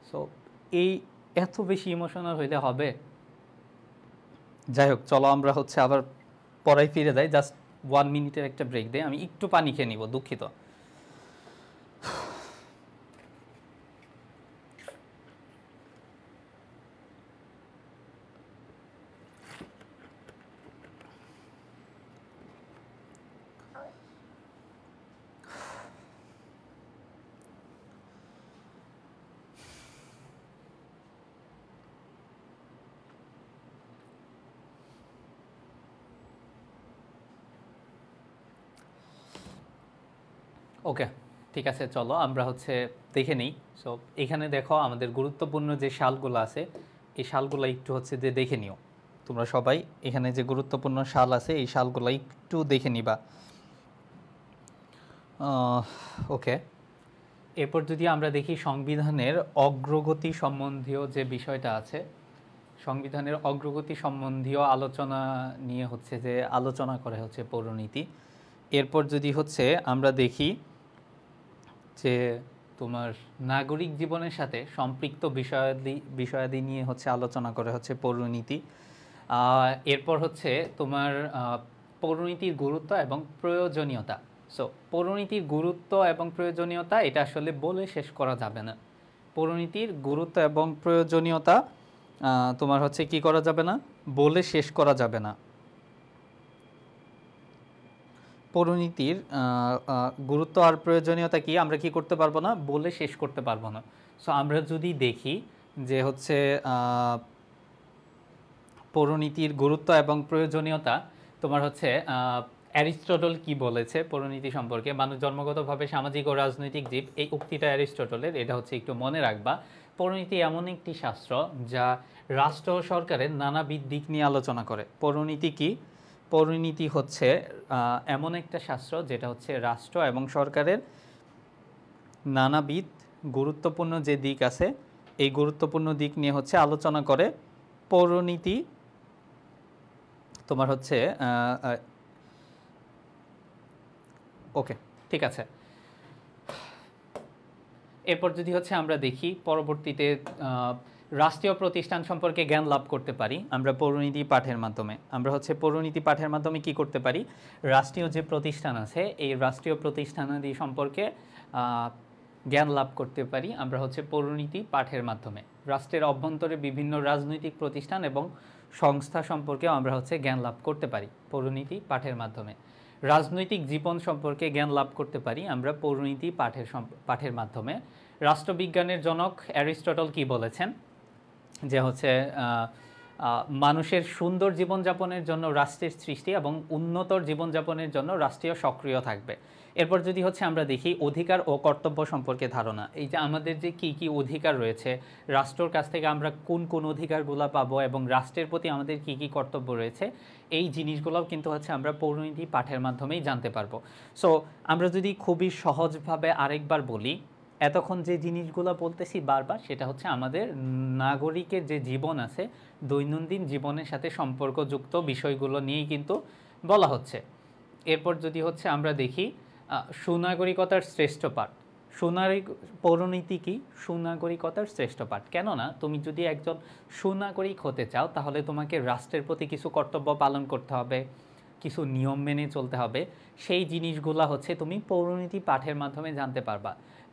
সো এই এত বেশি ইমোশনাল হইলে হবে? যাই হোক, চলো আমরা হচ্ছে আবার পড়ায় ফিরে যাই। জাস্ট 1 মিনিটের একটা ব্রেক দেয়, আমি একটু পানি খেয়ে নিব, দুঃখিত। ওকে, ঠিক আছে, চলো আমরা হচ্ছে দেখে নিই। সো এখানে দেখো আমাদের গুরুত্বপূর্ণ যে শালগুলো আছে, এই শালগুলো একটু হচ্ছে যে দেখে নিও তোমরা সবাই। এখানে যে গুরুত্বপূর্ণ শাল আছে এই শালগুলো একটু দেখে নিবা। ওকে, এরপর যদি আমরা দেখি সংবিধানের অগ্রগতি সম্বন্ধীয় যে বিষয়টা আছে, সংবিধানের অগ্রগতি সম্বন্ধীয় আলোচনা নিয়ে হচ্ছে যে আলোচনা করে হচ্ছে পৌরনীতি। এরপর যদি হচ্ছে আমরা দেখি যে তোমার নাগরিক জীবনের সাথে সম্পৃক্ত বিষয়াদি নিয়ে হচ্ছে আলোচনা করে হচ্ছে পৌরনীতি। এরপর হচ্ছে তোমার পৌরনীতির গুরুত্ব এবং প্রয়োজনীয়তা। সো পৌরনীতির গুরুত্ব এবং প্রয়োজনীয়তা এটা আসলে বলে শেষ করা যাবে না। পৌরনীতির গুরুত্ব এবং প্রয়োজনীয়তা তোমার হচ্ছে কি করা যাবে না, বলে শেষ করা যাবে না। পৌরনীতির গুরুত্ব আর প্রয়োজনীয়তা কি আমরা কি করতে পারবো না, বলে শেষ করতে পারবো না। সো আমরা যদি দেখি যে হচ্ছে পৌরনীতির গুরুত্ব এবং প্রয়োজনীয়তা, তোমার হচ্ছে অ্যারিস্টটল কি বলেছে পৌরনীতি সম্পর্কে, মানুষ জন্মগতভাবে সামাজিক ও রাজনৈতিক জীব, এই উক্তিটা অ্যারিস্টটলের, এটা হচ্ছে একটু মনে রাখবা। পৌরনীতি এমন একটি শাস্ত্র যা রাষ্ট্র ও সরকারের নানাবিধ দিক নিয়ে আলোচনা করে। পৌরনীতি কি? পৌরনীতি হচ্ছে এমন একটা শাস্ত্র যেটা হচ্ছে রাষ্ট্র এবং সরকারের নানাবিধ গুরুত্বপূর্ণ যে দিক আছে এই গুরুত্বপূর্ণ দিক নিয়ে হচ্ছে আলোচনা করে। পৌরনীতি তোমার হচ্ছে ওকে, ঠিক আছে। এরপর যদি হচ্ছে আমরা দেখি পরবর্তীতে রাষ্ট্রীয় প্রতিষ্ঠান সম্পর্কে জ্ঞান লাভ করতে পারি আমরা পৌরনীতি পাঠের মাধ্যমে। আমরা হচ্ছে পৌরনীতি পাঠের মাধ্যমে কি করতে পারি, রাষ্ট্রীয় যে প্রতিষ্ঠান আছে এই রাষ্ট্রীয় প্রতিষ্ঠানাদি সম্পর্কে জ্ঞান লাভ করতে পারি আমরা হচ্ছে পৌরনীতি পাঠের মাধ্যমে। রাষ্ট্রের অভ্যন্তরে বিভিন্ন রাজনৈতিক প্রতিষ্ঠান এবং সংস্থা সম্পর্কেও আমরা হচ্ছে জ্ঞান লাভ করতে পারি পৌরনীতি পাঠের মাধ্যমে। রাজনৈতিক জীবন সম্পর্কে জ্ঞান লাভ করতে পারি আমরা পৌরনীতি পাঠের মাধ্যমে। রাষ্ট্রবিজ্ঞানের জনক অ্যারিস্টটল কি বলেছেন, যে হচ্ছে মানুষের সুন্দর জীবনযাপনের জন্য রাষ্ট্রের সৃষ্টি এবং উন্নতর জীবনযাপনের জন্য রাষ্ট্রীয় সক্রিয় থাকবে। এরপর যদি হচ্ছে আমরা দেখি অধিকার ও কর্তব্য সম্পর্কে ধারণা, এই যে আমাদের যে কি কি অধিকার রয়েছে, রাষ্ট্রের কাছ থেকে আমরা কোন কোন অধিকারগুলো পাবো এবং রাষ্ট্রের প্রতি আমাদের কি কি কর্তব্য রয়েছে, এই জিনিসগুলোও কিন্তু হচ্ছে আমরা পৌরনীতি পাঠের মাধ্যমেই জানতে পারবো। সো আমরা যদি খুবই সহজভাবে আরেকবার বলি, এতক্ষণ যে জিনিসগুলো বলতেছি বারবার সেটা হচ্ছে আমাদের নাগরিকের যে জীবন আছে দৈনন্দিন জীবনের সাথে সম্পর্কযুক্ত বিষয়গুলো নিয়েই কিন্তু বলা হচ্ছে। এরপর যদি হচ্ছে আমরা দেখি সুনাগরিকতার শ্রেষ্ঠ পাঠ। পৌরনীতি কি? সুনাগরিকতার শ্রেষ্ঠ পাঠ। কেননা তুমি যদি একজন সুনাগরিক হতে চাও তাহলে তোমাকে রাষ্ট্রের প্রতি কিছু কর্তব্য পালন করতে হবে, কিছু নিয়ম মেনে চলতে হবে। সেই জিনিসগুলো হচ্ছে তুমি পৌরনীতি পাঠের মাধ্যমে জানতে পারবা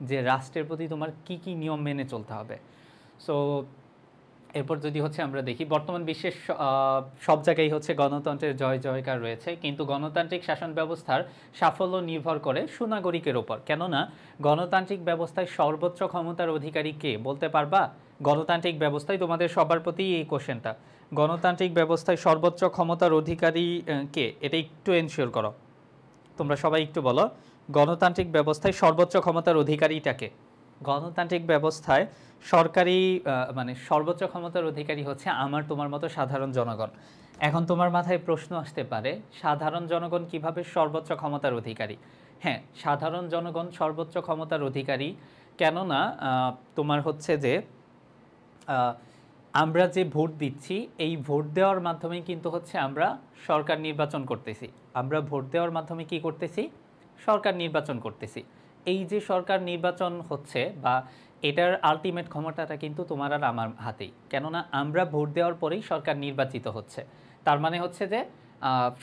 যে রাষ্ট্রের প্রতি তোমার কি কি নিয়ম মেনে চলতে হবে। সো এরপর যদি হচ্ছে আমরা দেখি বর্তমান বিশ্বের সব জায়গায় হচ্ছে গণতন্ত্রের জয় জয়কার রয়েছে, কিন্তু গণতান্ত্রিক শাসন ব্যবস্থার সাফল্য নির্ভর করে সুনাগরিকের ওপর। কেননা গণতান্ত্রিক ব্যবস্থায় সর্বোচ্চ ক্ষমতার অধিকারী কে বলতে পারবা? গণতান্ত্রিক ব্যবস্থায়, তোমাদের সবার প্রতি এই কোশ্চেনটা, গণতান্ত্রিক ব্যবস্থায় সর্বোচ্চ ক্ষমতার অধিকারী কে, এটা একটু এনশিওর করো। তোমরা সবাই একটু বলো, গণতান্ত্রিক ব্যবস্থায় সর্বোচ্চ ক্ষমতার অধিকারীটাকে? গণতান্ত্রিক ব্যবস্থায় সরকারি মানে সর্বোচ্চ ক্ষমতার অধিকারী হচ্ছে আমার তোমার মতো সাধারণ জনগণ। এখন তোমার মাথায় প্রশ্ন আসতে পারে, সাধারণ জনগণ কিভাবে সর্বোচ্চ ক্ষমতার অধিকারী? হ্যাঁ, সাধারণ জনগণ সর্বোচ্চ ক্ষমতার অধিকারী কেননা তোমার হচ্ছে যে আমরা যে ভোট দিচ্ছি এই ভোট দেওয়ার মাধ্যমে কিন্তু হচ্ছে আমরা সরকার নির্বাচন করতেছি। আমরা ভোট দেওয়ার মাধ্যমে কি করতেছি? সরকার নির্বাচন করতেছি। এই যে সরকার নির্বাচন হচ্ছে বা এটার আলটিমেট ক্ষমতাটা কিন্তু তোমার আর আমার হাতেই, কেননা আমরা ভোট দেওয়ার পরেই সরকার নির্বাচিত হচ্ছে। তার মানে হচ্ছে যে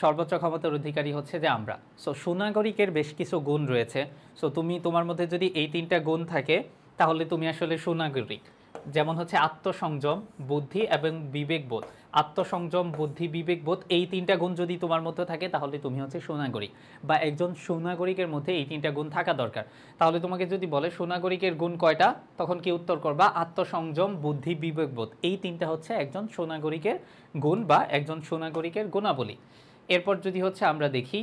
সর্বোচ্চ ক্ষমতার অধিকারী হচ্ছে যে আমরা। সো সুনাগরিকের বেশ কিছু গুণ রয়েছে। সো তোমার মধ্যে যদি এই তিনটা গুণ থাকে তাহলে তুমি আসলে সুনাগরিক। যেমন হচ্ছে আত্মসংযম, বুদ্ধি এবং বিবেকবোধ। আত্মসংযম, বুদ্ধি, বিবেকবোধ, এই তিনটা গুণ যদি তোমার মধ্যে থাকে তাহলে তুমি হচ্ছে সুনাগরিক, বা একজন সুনাগরিকের মধ্যে এই তিনটা গুণ থাকা দরকার। তাহলে তোমাকে যদি বলে সুনাগরিকের গুণ কয়টা, তখন কি উত্তর করবা? আত্মসংযম, বুদ্ধি, বিবেকবোধ, এই তিনটা হচ্ছে একজন সুনাগরিকের গুণ বা একজন সুনাগরিকের গুণাবলী। এরপর যদি হচ্ছে আমরা দেখি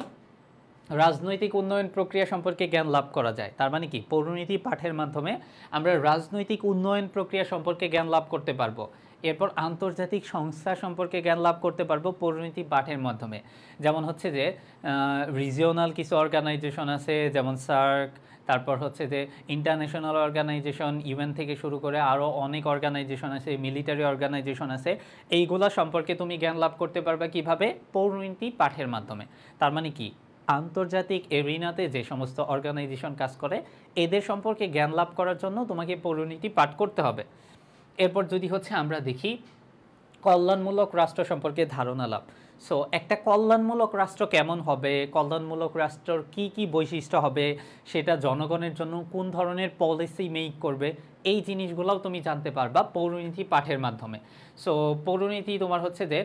রাজনৈতিক উন্নয়ন প্রক্রিয়া সম্পর্কে জ্ঞান লাভ করা যায়। তার মানে কি, পৌরনীতি পাঠের মাধ্যমে আমরা রাজনৈতিক উন্নয়ন প্রক্রিয়া সম্পর্কে জ্ঞান লাভ করতে পারবো। এরপর আন্তর্জাতিক সংস্থা সম্পর্কে জ্ঞান লাভ করতে পারবো পৌরনীতি পাঠের মাধ্যমে। যেমন হচ্ছে যে রিজিওনাল কিছু অর্গানাইজেশন আছে, যেমন সার্ক, তারপর হচ্ছে যে ইন্টারন্যাশনাল অর্গানাইজেশন, ইউএন থেকে শুরু করে আরও অনেক অর্গানাইজেশন আছে, মিলিটারি অর্গানাইজেশন আছে। এইগুলা সম্পর্কে তুমি জ্ঞান লাভ করতে পারবে কিভাবে? পৌরনীতি পাঠের মাধ্যমে। তার মানে কি, আন্তর্জাতিক এরিনাতে যে সমস্ত অর্গানাইজেশন কাজ করে এদের সম্পর্কে জ্ঞান লাভ করার জন্য তোমাকে পৌরনীতি পাঠ করতে হবে। এরপর যদি হচ্ছে আমরা দেখি কল্যাণমূলক রাষ্ট্র সম্পর্কে ধারণা লাভ। সো একটা কল্যাণমূলক রাষ্ট্র কেমন হবে, কল্যাণমূলক রাষ্ট্রর কি কি বৈশিষ্ট্য হবে, সেটা জনগণের জন্য কোন ধরনের পলিসি মেক করবে, এই জিনিসগুলোও তুমি জানতে পারবা পৌরনীতি পাঠের মাধ্যমে। সো পৌরনীতি তোমার হচ্ছে যে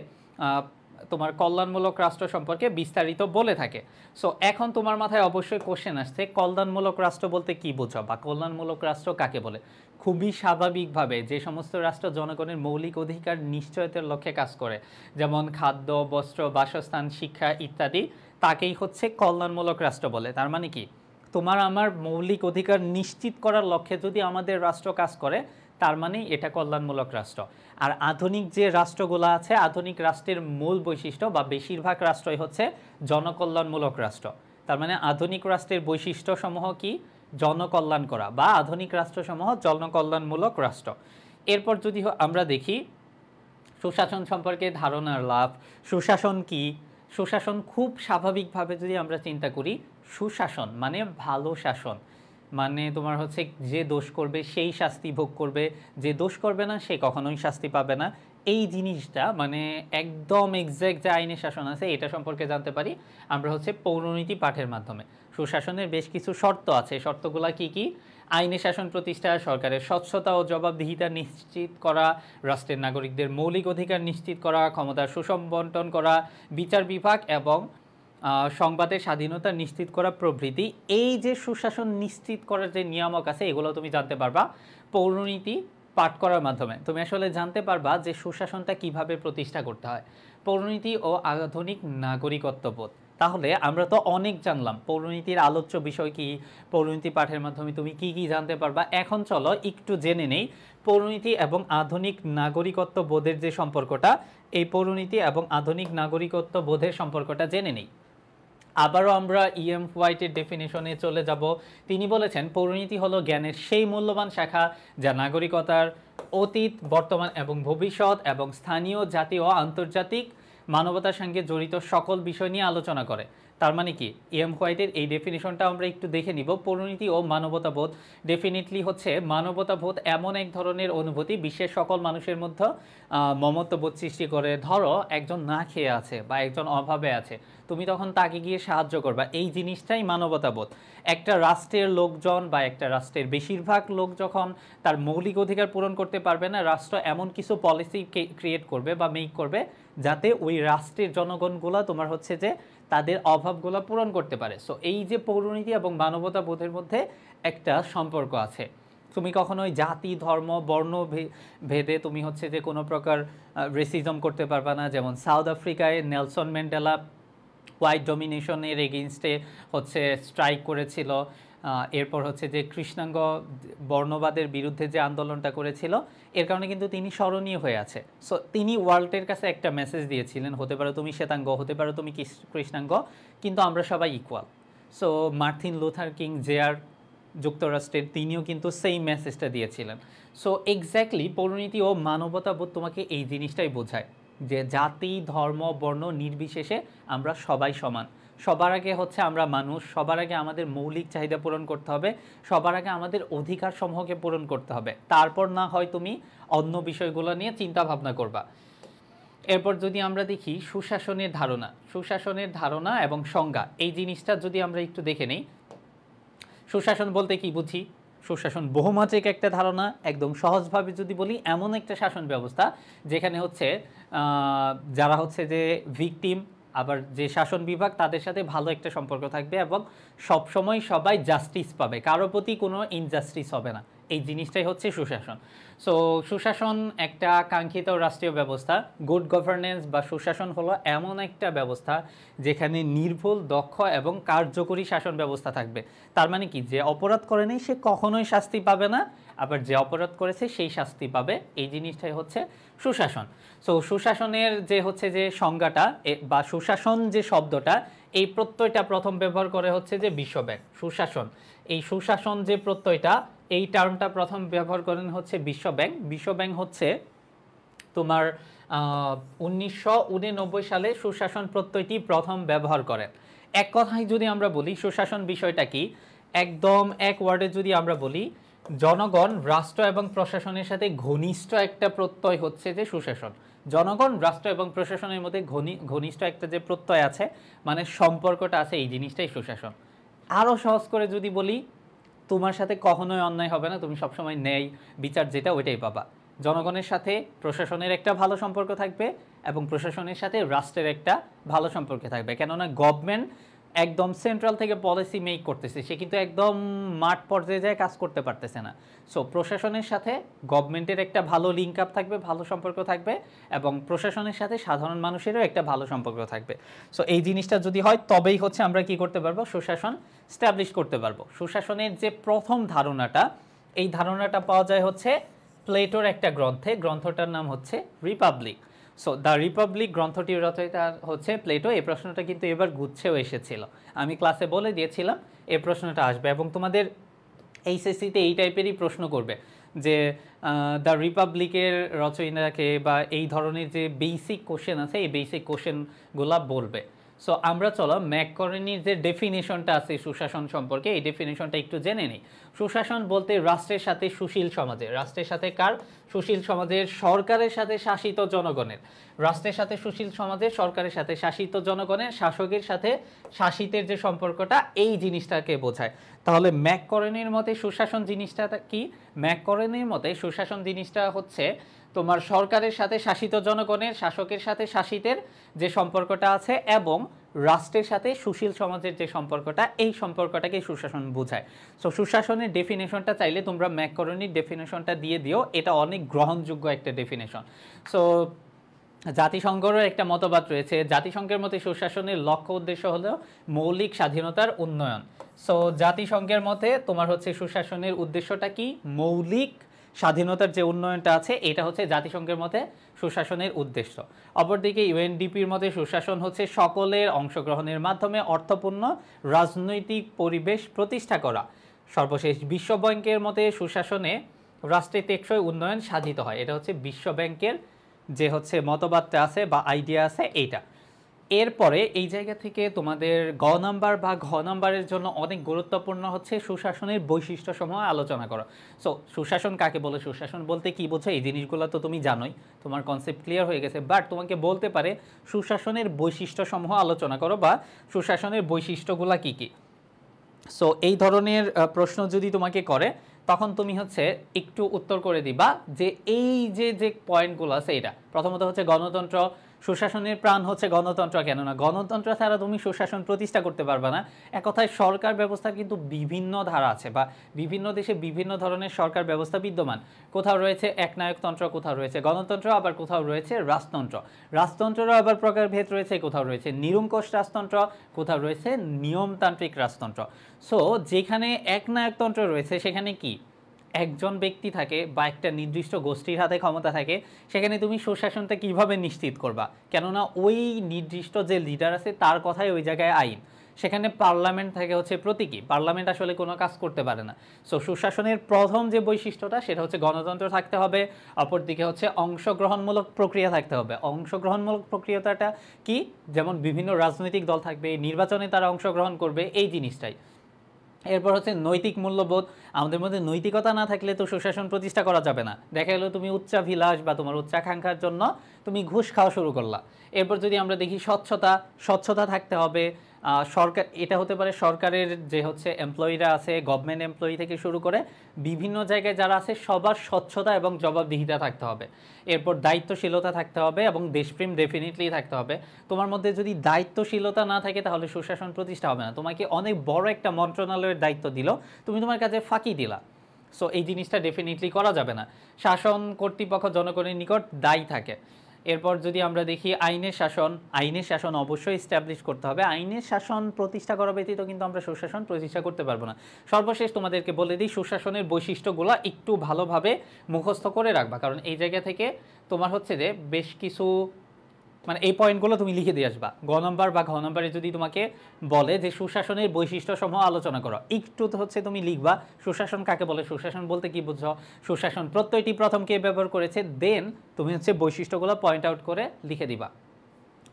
তোমার কল্যাণমূলক রাষ্ট্র সম্পর্কে বিস্তারিত বলে থাকে। সো এখন তোমার মাথায় অবশ্যই কোশ্চেন আসছে, কল্যাণমূলক রাষ্ট্র বলতে কি বোঝো বা কল্যাণমূলক রাষ্ট্র কাকে বলে? খুবই স্বাভাবিকভাবে যে সমস্ত রাষ্ট্র জনগণের মৌলিক অধিকার নিশ্চয়তার লক্ষ্যে কাজ করে, যেমন খাদ্য, বস্ত্র, বাসস্থান, শিক্ষা ইত্যাদি, তাকেই হচ্ছে কল্যাণমূলক রাষ্ট্র বলে। তার মানে কি, তোমার আমার মৌলিক অধিকার নিশ্চিত করার লক্ষ্যে যদি আমাদের রাষ্ট্র কাজ করে, তার মানে এটা কল্যাণমূলক রাষ্ট্র। আর আধুনিক যে রাষ্ট্রগুলো আছে, আধুনিক রাষ্ট্রের মূল বৈশিষ্ট্য বা বেশিরভাগ রাষ্ট্রই হচ্ছে জনকল্যাণমূলক রাষ্ট্র। তার মানে আধুনিক রাষ্ট্রের বৈশিষ্ট্যসমূহ কি? জনকল্যাণ করা, বা আধুনিক রাষ্ট্রসমূহ জনকল্যাণমূলক রাষ্ট্র। এরপর যদি আমরা দেখি সুশাসন সম্পর্কে ধারণার লাভ। সুশাসন কি? সুশাসন খুব স্বাভাবিকভাবে যদি আমরা চিন্তা করি, সুশাসন মানে ভালো শাসন। মানে তোমার হচ্ছে যে দোষ করবে সেই শাস্তি ভোগ করবে, যে দোষ করবে না সে কখনোই শাস্তি পাবে না। এই জিনিসটা মানে একদম এক্স্যাক্ট যে আইনের শাসন আছে এটা সম্পর্কে জানতে পারি আমরা হচ্ছে পৌরনীতি পাঠের মাধ্যমে। সুশাসনের বেশ কিছু শর্ত আছে, শর্তগুলা কি কি? আইনে শাসন প্রতিষ্ঠা, সরকারের স্বচ্ছতা ও জবাবদিহিতা নিশ্চিত করা, রাষ্ট্রের নাগরিকদের মৌলিক অধিকার নিশ্চিত করা, ক্ষমতার সুষম বন্টন করা, বিচার বিভাগ এবং সংবাদের স্বাধীনতা নিশ্চিত করা প্রভৃতি। এই যে সুশাসন নিশ্চিত করার যে নিয়ামক আছে এগুলো তুমি জানতে পারবা পৌরনীতি পাঠ করার মাধ্যমে। তুমি আসলে জানতে পারবা যে সুশাসনটা কিভাবে প্রতিষ্ঠা করতে হয়। পৌরনীতি ও আধুনিক নাগরিকত্ববোধ। তাহলে আমরা তো অনেক জানলাম পৌরনীতির আলোচ্য বিষয় কি, পৌরনীতি পাঠের মাধ্যমে তুমি কি কি জানতে পারবা। এখন চলো একটু জেনে নেই পৌরনীতি এবং আধুনিক নাগরিকত্ব বোধের যে সম্পর্কটা, এই পৌরনীতি এবং আধুনিক নাগরিকত্ব বোধের সম্পর্কটা জেনে নেই। আবারও আমরা ইএম হোয়াইটের ডেফিনেশনে চলে যাব। তিনি বলেছেন, পৌরনীতি হলো জ্ঞানের সেই মূল্যবান শাখা যা নাগরিকতার অতীত, বর্তমান এবং ভবিষ্যৎ এবং স্থানীয়, জাতীয় ও আন্তর্জাতিক মানবতার সঙ্গে জড়িত সকল বিষয় নিয়ে আলোচনা করে। তার মানে কি, ইএম হোয়াইটের এই ডেফিনেশনটা আমরা একটু দেখে নিব। পৌরনীতি ও মানবতাবোধ ডেফিনেটলি হচ্ছে মানবতাবোধ এমন এক ধরনের অনুভূতি বিশ্বের সকল মানুষের মধ্যে মমত্ববোধ সৃষ্টি করে। ধরো একজন না খেয়ে আছে বা একজন অভাবে আছে, তুমি তখন তাকে গিয়ে সাহায্য করবা, এই জিনিসটাই মানবতাবোধ। একটা রাষ্ট্রের লোকজন বা একটা রাষ্ট্রের বেশিরভাগ লোক যখন তার মৌলিক অধিকার পূরণ করতে পারবে না, রাষ্ট্র এমন কিছু পলিসি ক্রিয়েট করবে বা মেক করবে যাতে ওই রাষ্ট্রের জনগণগুলো তোমার হচ্ছে যে তাদের অভাবগুলো পূরণ করতে পারে। সো এই যে পৌরনীতি এবং মানবতাবোধের মধ্যে একটা সম্পর্ক আছে। তুমি কখনোই জাতি, ধর্ম, বর্ণ ভেদে তুমি হচ্ছে যে কোনো প্রকার রেসিজম করতে পারবা না। যেমন সাউথ আফ্রিকায় নেলসন ম্যান্ডেলা হোয়াইট ডমিনেশনের এগেইনস্টে হচ্ছে স্ট্রাইক করেছিল। এরপর হচ্ছে যে কৃষ্ণাঙ্গ বর্ণবাদের বিরুদ্ধে যে আন্দোলনটা করেছিল, এর কারণে কিন্তু তিনি স্মরণীয় হয়ে আছে। সো তিনি ওয়ার্ল্ডের কাছে একটা মেসেজ দিয়েছিলেন, হতে পারো তুমি শ্বেতাঙ্গ, হতে পারো তুমি কৃষ্ণাঙ্গ, কিন্তু আমরা সবাই equal. So Martin Luther king JR যুক্তরাষ্ট্রের, তিনিও কিন্তু সেই মেসেজটা দিয়েছিলেন। সো এক্স্যাক্টলি পৌরনীতি ও মানবতাবোধ তোমাকে এই জিনিসটাই বোঝায় যে জাতি, ধর্ম, বর্ণ নির্বিশেষে আমরা সবাই সমান। সবার আগে হচ্ছে আমরা মানুষ, সবার আগে আমাদের মৌলিক চাহিদা পূরণ করতে হবে, সবার আগে আমাদের অধিকার সমূহকে পূরণ করতে হবে, তারপর না হয় তুমি অন্য বিষয়গুলো নিয়ে চিন্তা ভাবনা করবা। এরপর যদি আমরা দেখি সুশাসনের ধারণা এবং সংজ্ঞা, এই জিনিসটা যদি আমরা একটু দেখে নিই। সুশাসন বলতে কি বুঝি? সুশাসন বহুমাত্রিক একটা ধারণা। একদম সহজভাবে যদি বলি, এমন একটা শাসন ব্যবস্থা যেখানে হচ্ছে যারা হচ্ছে যে ভিকটিম, আবার যে শাসন বিভাগ, তাদের সাথে ভালো একটা সম্পর্ক থাকবে এবং সবসময় সবাই জাস্টিস পাবে, কারো প্রতি কোনো ইনজাস্টিস হবে না। এই জিনিসটাই হচ্ছে সুশাসন। সো সুশাসন একটা কাঙ্ক্ষিত রাষ্ট্রীয় ব্যবস্থা। গুড গভর্নেন্স বা সুশাসন হলো এমন একটা ব্যবস্থা যেখানে নির্ভুল, দক্ষ এবং কার্যকরী শাসন ব্যবস্থা থাকবে। তার মানে কি, যে অপরাধ করেনি সে কখনোই শাস্তি পাবে না, আবার যে অপরাধ করেছে সেই শাস্তি পাবে। এই জিনিসটাই হচ্ছে সুশাসন। সো সুশাসনের যে হচ্ছে যে সংজ্ঞাটা বা সুশাসন যে শব্দটা, এই প্রত্যয়টা প্রথম ব্যবহার করে হচ্ছে যে বিশ্বব্যাংক। সুশাসন, এই সুশাসন যে প্রত্যয়টা, এই টার্মটা প্রথম ব্যবহার করেন হচ্ছে বিশ্বব্যাংক। বিশ্বব্যাংক হচ্ছে তোমার 1989 সালে সুশাসন প্রত্যয়টি প্রথম ব্যবহার করেন। এক কথায় যদি আমরা বলি সুশাসন বিষয়টা কি, একদম এক ওয়ার্ডে যদি আমরা বলি, জনগণ, রাষ্ট্র এবং প্রশাসনের সাথে ঘনিষ্ঠ একটা প্রত্যয় হচ্ছে যে সুশাসন। জনগণ, রাষ্ট্র এবং প্রশাসনের মধ্যে ঘনিষ্ঠ একটা যে প্রত্যয় আছে, মানে সম্পর্কটা আছে, এই জিনিসটাই সুশাসন। আরও সহজ করে যদি বলি, তোমার সাথে কখনোই অন্যায় হবে না, তুমি সবসময় ন্যায় বিচার যেটা ওইটাই পাবা। জনগণের সাথে প্রশাসনের একটা ভালো সম্পর্ক থাকবে এবং প্রশাসনের সাথে রাষ্ট্রের একটা ভালো সম্পর্ক থাকবে। কেননা গভর্নমেন্ট একদম সেন্ট্রাল থেকে পলিসি মেক করতেছে, সে কিন্তু একদম মাঠ পর্যায়ে যায় কাজ করতে পারতেছে না। সো প্রশাসনের সাথে গভর্নমেন্টের একটা ভালো লিঙ্ক আপ থাকবে, ভালো সম্পর্ক থাকবে, এবং প্রশাসনের সাথে সাধারণ মানুষেরও একটা ভালো সম্পর্ক থাকবে। সো এই জিনিসটা যদি হয় তবেই হচ্ছে আমরা কি করতে পারবো, সুশাসন স্ট্যাবলিশ করতে পারবো। সুশাসনের যে প্রথম ধারণাটা, এই ধারণাটা পাওয়া যায় হচ্ছে প্লেটোর একটা গ্রন্থে। গ্রন্থটার নাম হচ্ছে রিপাবলিক। সো দ্য রিপাবলিক গ্রন্থটির রচয়িতা হচ্ছে প্লেটো। এই প্রশ্নটা কিন্তু এবার গুচ্ছেও এসেছিল, আমি ক্লাসে বলে দিয়েছিলাম এই প্রশ্নটা আসবে, এবং তোমাদের এইচএসসিতে এই টাইপেরই প্রশ্ন করবে যে দ্য রিপাবলিকের রচয়িতাকে, বা এই ধরনের যে বেসিক কোশ্চেন আছে এই বেসিক কোশ্চেনগুলো বলবে। সো আমরা চলো ম্যাককর্নির যে ডেফিনেশনটা আছে সুশাসন সম্পর্কে, এই ডেফিনেশনটা একটু জেনে নিই। সুশাসন বলতে রাষ্ট্রের সাথে সুশীল সমাজে, রাষ্ট্রের সাথে কার, সুশীল সমাজের, সরকারের সাথে শাসিত জনগণের, রাষ্ট্রের সাথে সুশীল সমাজের, সরকারের সাথে শাসিত জনগণের, শাসকের সাথে শাসিতের যে সম্পর্কটা, এই জিনিসটাকে বোঝায়। তাহলে ম্যাককর্নির মতে সুশাসন জিনিসটা কি? ম্যাককর্নির মতে সুশাসন জিনিসটা হচ্ছে তোমার সরকারের সাথে শাসিত জনগণের, শাসকের সাথে শাসিতের যে সম্পর্কটা আছে, এবং রাষ্ট্রের সাথে সুশীল সমাজের যে সম্পর্কটা, এই সম্পর্কটাকে সুশাসন বোঝায়। সো সুশাসনের ডেফিনেশনটা চাইলে তোমরা ম্যাককর্নির ডেফিনেশনটা দিয়ে দিও, এটা অনেক গ্রহণযোগ্য একটা ডেফিনেশন। সো জাতিসংঘেরও একটা মতবাদ রয়েছে, জাতিসংঘের মতে সুশাসনের লক্ষ্য উদ্দেশ্য হলো মৌলিক স্বাধীনতার উন্নয়ন। সো জাতিসংঘের মতে তোমার হচ্ছে সুশাসনের উদ্দেশ্যটা কি, মৌলিক স্বাধীনতার যে উন্নয়নটা আছে, এটা হচ্ছে জাতিসংঘের মতে সুশাসনের উদ্দেশ্য। অপরদিকে ইউএনডিপির মতে সুশাসন হচ্ছে সকলের অংশগ্রহণের মাধ্যমে অর্থপূর্ণ রাজনৈতিক পরিবেশ প্রতিষ্ঠা করা। সর্বশেষ বিশ্বব্যাংকের মতে সুশাসনে রাষ্ট্রের টেকসই উন্নয়ন সাধিত হয়। এটা হচ্ছে বিশ্বব্যাংকের যে হচ্ছে মতবাদটা আছে বা আইডিয়া আছে এইটা। এরপরে এই জায়গা থেকে তোমাদের গ নাম্বার বা ঘ নাম্বারের জন্য অনেক গুরুত্বপূর্ণ হচ্ছে সুশাসনের বৈশিষ্ট্যসমূহ আলোচনা করো। সো সুশাসন কাকে বলে, সুশাসন বলতে কি বোঝো, এই জিনিসগুলো তো তুমি জানোই, তোমার কনসেপ্ট ক্লিয়ার হয়ে গেছে। বাট তোমাকে বলতে পারে সুশাসনের বৈশিষ্ট্যসমূহ আলোচনা করো, বা সুশাসনের বৈশিষ্ট্যগুলো কি কি। সো এই ধরনের প্রশ্ন যদি তোমাকে করে, তখন তুমি হচ্ছে একটু উত্তর করে দিবা যে এই যে যে পয়েন্টগুলো আছে, এটা প্রথমত হচ্ছে গণতন্ত্র। সুশাসনের প্রাণ হচ্ছে গণতন্ত্র, কেননা গণতন্ত্র ছাড়া তুমি সুশাসন প্রতিষ্ঠা করতে পারবে না। এক কথায় সরকার ব্যবস্থার কিন্তু বিভিন্ন ধারা আছে, বা বিভিন্ন দেশে বিভিন্ন ধরনের সরকার ব্যবস্থা বিদ্যমান। কোথাও রয়েছে একনায়কতন্ত্র, কোথাও রয়েছে গণতন্ত্র, আবার কোথাও রয়েছে রাজতন্ত্র। রাজতন্ত্রেরও আবার প্রকারভেদ রয়েছে, কোথাও রয়েছে নিরঙ্কুশ রাজতন্ত্র, কোথাও রয়েছে নিয়মতান্ত্রিক রাজতন্ত্র। সো যেখানে একনায়কতন্ত্র রয়েছে, সেখানে কি একজন ব্যক্তি থাকে বা একটা নির্দিষ্ট গোষ্ঠীর হাতে ক্ষমতা থাকে, সেখানে তুমি সুশাসনটা কিভাবে নিশ্চিত করবা, কেননা ওই নির্দিষ্ট যে লিডার আছে তার কথাই ওই জায়গায় আইন। সেখানে পার্লামেন্ট থাকে হচ্ছে প্রতীকী, পার্লামেন্ট আসলে কোনো কাজ করতে পারে না। সো সুশাসনের প্রথম যে বৈশিষ্ট্যটা, সেটা হচ্ছে গণতন্ত্র থাকতে হবে, অপরদিকে হচ্ছে অংশগ্রহণমূলক প্রক্রিয়া থাকতে হবে। অংশগ্রহণমূলক প্রক্রিয়াটা কি, যেমন বিভিন্ন রাজনৈতিক দল থাকবে, নির্বাচনে তারা অংশগ্রহণ করবে, এই জিনিসটাই। এরপর হচ্ছে নৈতিক মূল্যবোধ। আমাদের মধ্যে নৈতিকতা না থাকলে তো সুশাসন প্রতিষ্ঠা করা যাবে না। দেখা গেলো তুমি উচ্চাভিলাষ বা তোমার উচ্চাকাঙ্ক্ষার জন্য তুমি ঘুষ খাওয়া শুরু করলা। এরপর যদি আমরা দেখি স্বচ্ছতা, স্বচ্ছতা থাকতে হবে। সরকার, এটা হতে পারে সরকারের যে হচ্ছে এমপ্লয়িরা আছে, গভর্নমেন্ট এমপ্লয়ি থেকে শুরু করে বিভিন্ন জায়গায় যারা আছে, সবার স্বচ্ছতা এবং জবাবদিহিতা থাকতে হবে। এরপর দায়িত্বশীলতা থাকতে হবে এবং দেশপ্রেম ডেফিনেটলি থাকতে হবে। তোমার মধ্যে যদি দায়িত্বশীলতা না থাকে, তাহলে সুশাসন প্রতিষ্ঠা হবে না। তোমাকে অনেক বড় একটা মন্ত্রণালয়ের দায়িত্ব দিল, তুমি তোমার কাজে ফাঁকি দিলা। সো এই জিনিসটা ডেফিনেটলি করা যাবে না। শাসন কর্তৃপক্ষ জনগণের নিকট দায়ী থাকে। এরপর যদি আমরা দেখি আইনের শাসন অবশ্যই এস্টাবলিশ করতে হবে। আইনের শাসন প্রতিষ্ঠা করা ব্যতীত কিন্তু আমরা সুশাসন প্রতিষ্ঠা করতে পারবো না। সর্বশেষ তোমাদেরকে বলে দিই, সুশাসনের বৈশিষ্ট্যগুলো একটু ভালোভাবে মুখস্থ করে রাখবা, কারণ এই জায়গা থেকে তোমার হচ্ছে যে বেশ কিছু মানে এই পয়েন্টগুলো তুমি লিখে দিয়ে আসবা। গ নম্বর বা ঘ নম্বরে যদি তোমাকে বলে যে সুশাসনের বৈশিষ্ট্যসমূহ আলোচনা করো, একটু তো হচ্ছে তুমি লিখবা সুশাসন কাকে বলে, সুশাসন বলতে কি বুঝছো, সুশাসন প্রত্যয়টি প্রথম কে ব্যবহার করেছে, দেন তুমি হচ্ছে বৈশিষ্ট্যগুলো পয়েন্ট আউট করে লিখে দিবা।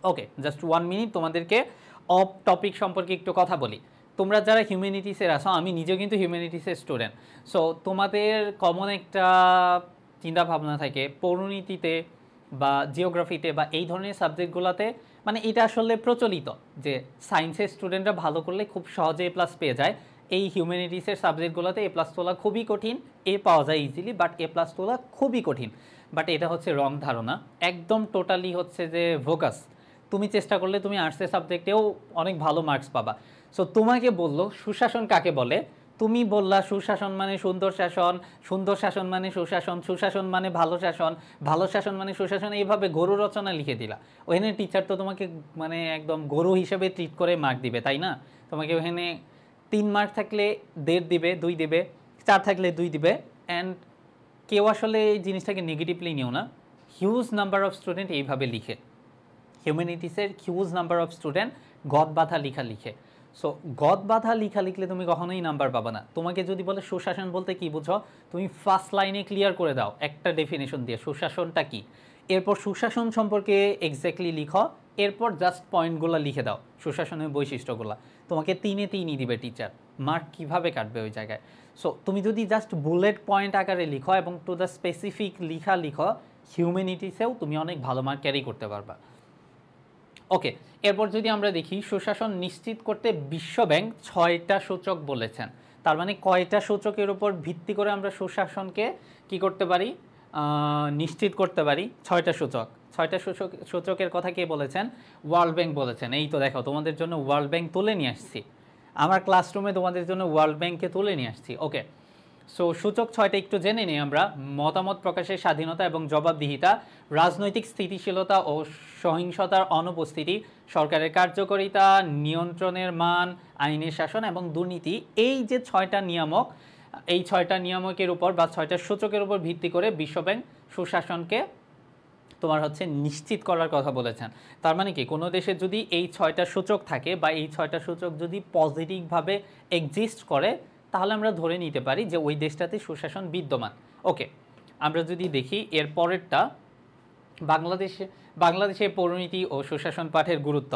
ওকে, জাস্ট 1 মিনিট তোমাদেরকে অফ টপিক সম্পর্কে একটু কথা বলি। তোমরা যারা হিউম্যানিটিসের আছো, আমি নিজেও কিন্তু হিউম্যানিটিসের স্টুডেন্ট, সো তোমাদের কমন একটা চিন্তা ভাবনা থাকে পৌরনীতিতে বা জিওগ্রাফিতে বা এই ধরনের সাবজেক্টগুলোতে, মানে এটা আসলে প্রচলিত যে সায়েন্সের স্টুডেন্টরা ভালো করলে খুব সহজে এ প্লাস পেয়ে যায়। এই হিউম্যানিটিসের সাবজেক্টগুলোতে এ প্লাস তোলা খুবই কঠিন, এ পাওয়া যায় ইজিলি, বাট এ প্লাস তোলা খুবই কঠিন। বাট এটা হচ্ছে রং ধারণা, একদম টোটালি হচ্ছে যে ভোকাস। তুমি চেষ্টা করলে তুমি আর্টসের সাবজেক্টেও অনেক ভালো মার্কস পাবা। সো তোমাকে বললো সুশাসন কাকে বলে, তুমি বললা সুশাসন মানে সুন্দর শাসন, সুন্দর শাসন মানে সুশাসন, সুশাসন মানে ভালো শাসন, ভালো শাসন মানে সুশাসন, এইভাবে গরু রচনা লিখে দিলা। ওখানে টিচার তো তোমাকে মানে একদম গরু হিসেবে ট্রিট করে মার্ক দিবে, তাই না? তোমাকে ওখানে 3 মার্ক থাকলে 1.5 দিবে, 2 দিবে, 4 থাকলে 2 দিবে। অ্যান্ড কেউ আসলে এই জিনিসটাকে নেগেটিভলি নিও না। হিউজ নাম্বার অফ স্টুডেন্ট এইভাবে লিখে, হিউম্যানিটিসের হিউজ নাম্বার অফ স্টুডেন্ট গদ বাঁধা লিখা লিখে। সো গদ বাঁধা লিখা লিখলে তুমি কখনোই নাম্বার পাবা না। তোমাকে যদি বলে সুশাসন বলতে কি বুঝো, তুমি ফার্স্ট লাইনে ক্লিয়ার করে দাও একটা ডেফিনেশন দিয়ে সুশাসনটা কি, এরপর সুশাসন সম্পর্কে এক্স্যাক্টলি লিখো, এরপর জাস্ট পয়েন্টগুলো লিখে দাও সুশাসনের বৈশিষ্ট্যগুলো। তোমাকে 3-এ 3ই দিবে টিচার, মার্ক কীভাবে কাটবে ওই জায়গায়। সো তুমি যদি জাস্ট বুলেট পয়েন্ট আকারে লিখো এবং টু দ্য স্পেসিফিক লিখো, হিউম্যানিটিসেও তুমি অনেক ভালো মার্ক ক্যারি করতে পারবা। ওকে, এরপর যদি আমরা দেখি সুশাসন নিশ্চিত করতে বিশ্বব্যাংক 6টা সূচক বলেছেন। তার মানে কয়টা সূচকের উপর ভিত্তি করে আমরা সুশাসনকে কি করতে পারি, নিশ্চিত করতে পারি? 6টা সূচক। 6টা সূচকের কথা কে বলেছেন? ওয়ার্ল্ড ব্যাংক বলেছেন। এই তো দেখো তোমাদের জন্য ওয়ার্ল্ড ব্যাংক তুলে নিয়ে আসছি, আমার ক্লাসরুমে তোমাদের জন্য ওয়ার্ল্ড ব্যাংককে তুলে নিয়ে আসছি। ওকে, সো সূচক 6টা একটু জেনে নিই আমরা। মতামত প্রকাশের স্বাধীনতা এবং জবাবদিহিতা, রাজনৈতিক স্থিতিশীলতা ও সহিংসতার অনুপস্থিতি, সরকারের কার্যকারিতা, নিয়ন্ত্রণের মান, আইনের শাসন এবং দুর্নীতি। এই যে 6টা নিয়ামক, এই 6টা নিয়ামকের উপর বা 6টা সূচকের উপর ভিত্তি করে বিশ্বব্যাংক সুশাসনকে তোমার হচ্ছে নিশ্চিত করার কথা বলেছেন। তার মানে কি, কোনো দেশে যদি এই 6টা সূচক থাকে বা এই 6টা সূচক যদি পজিটিভভাবে এক্সিস্ট করে, তাহলে আমরা ধরে নিতে পারি যে ওই দেশটাতে সুশাসন বিদ্যমান। ওকে, আমরা যদি দেখি এর পরেরটা, বাংলাদেশে পৌরনীতি ও সুশাসন পাঠের গুরুত্ব।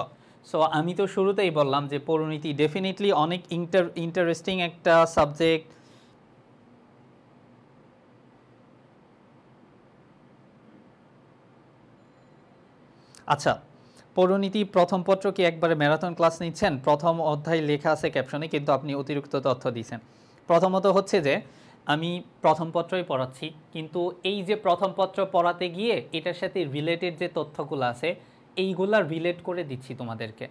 সো আমি তো শুরুতেই বললাম যে পৌরনীতি ডেফিনেটলি অনেক ইন্টারেস্টিং একটা সাবজেক্ট। আচ্ছা, পৌরনীতি প্রথম পত্র কি একবারে ম্যারাথন ক্লাস নিচ্ছেন? প্রথম অধ্যায় লেখা আছে ক্যাপশনে, কিন্তু আপনি অতিরিক্ত তথ্য দিয়েছেন। প্রথমত হচ্ছে যে আমি প্রথম পত্রই পড়াচ্ছি, কিন্তু এই যে প্রথম পত্র পড়াতে গিয়ে এটার সাথে রিলেটেড যে তথ্যগুলো আছে এইগুলা রিলেট করে দিচ্ছি তোমাদেরকে।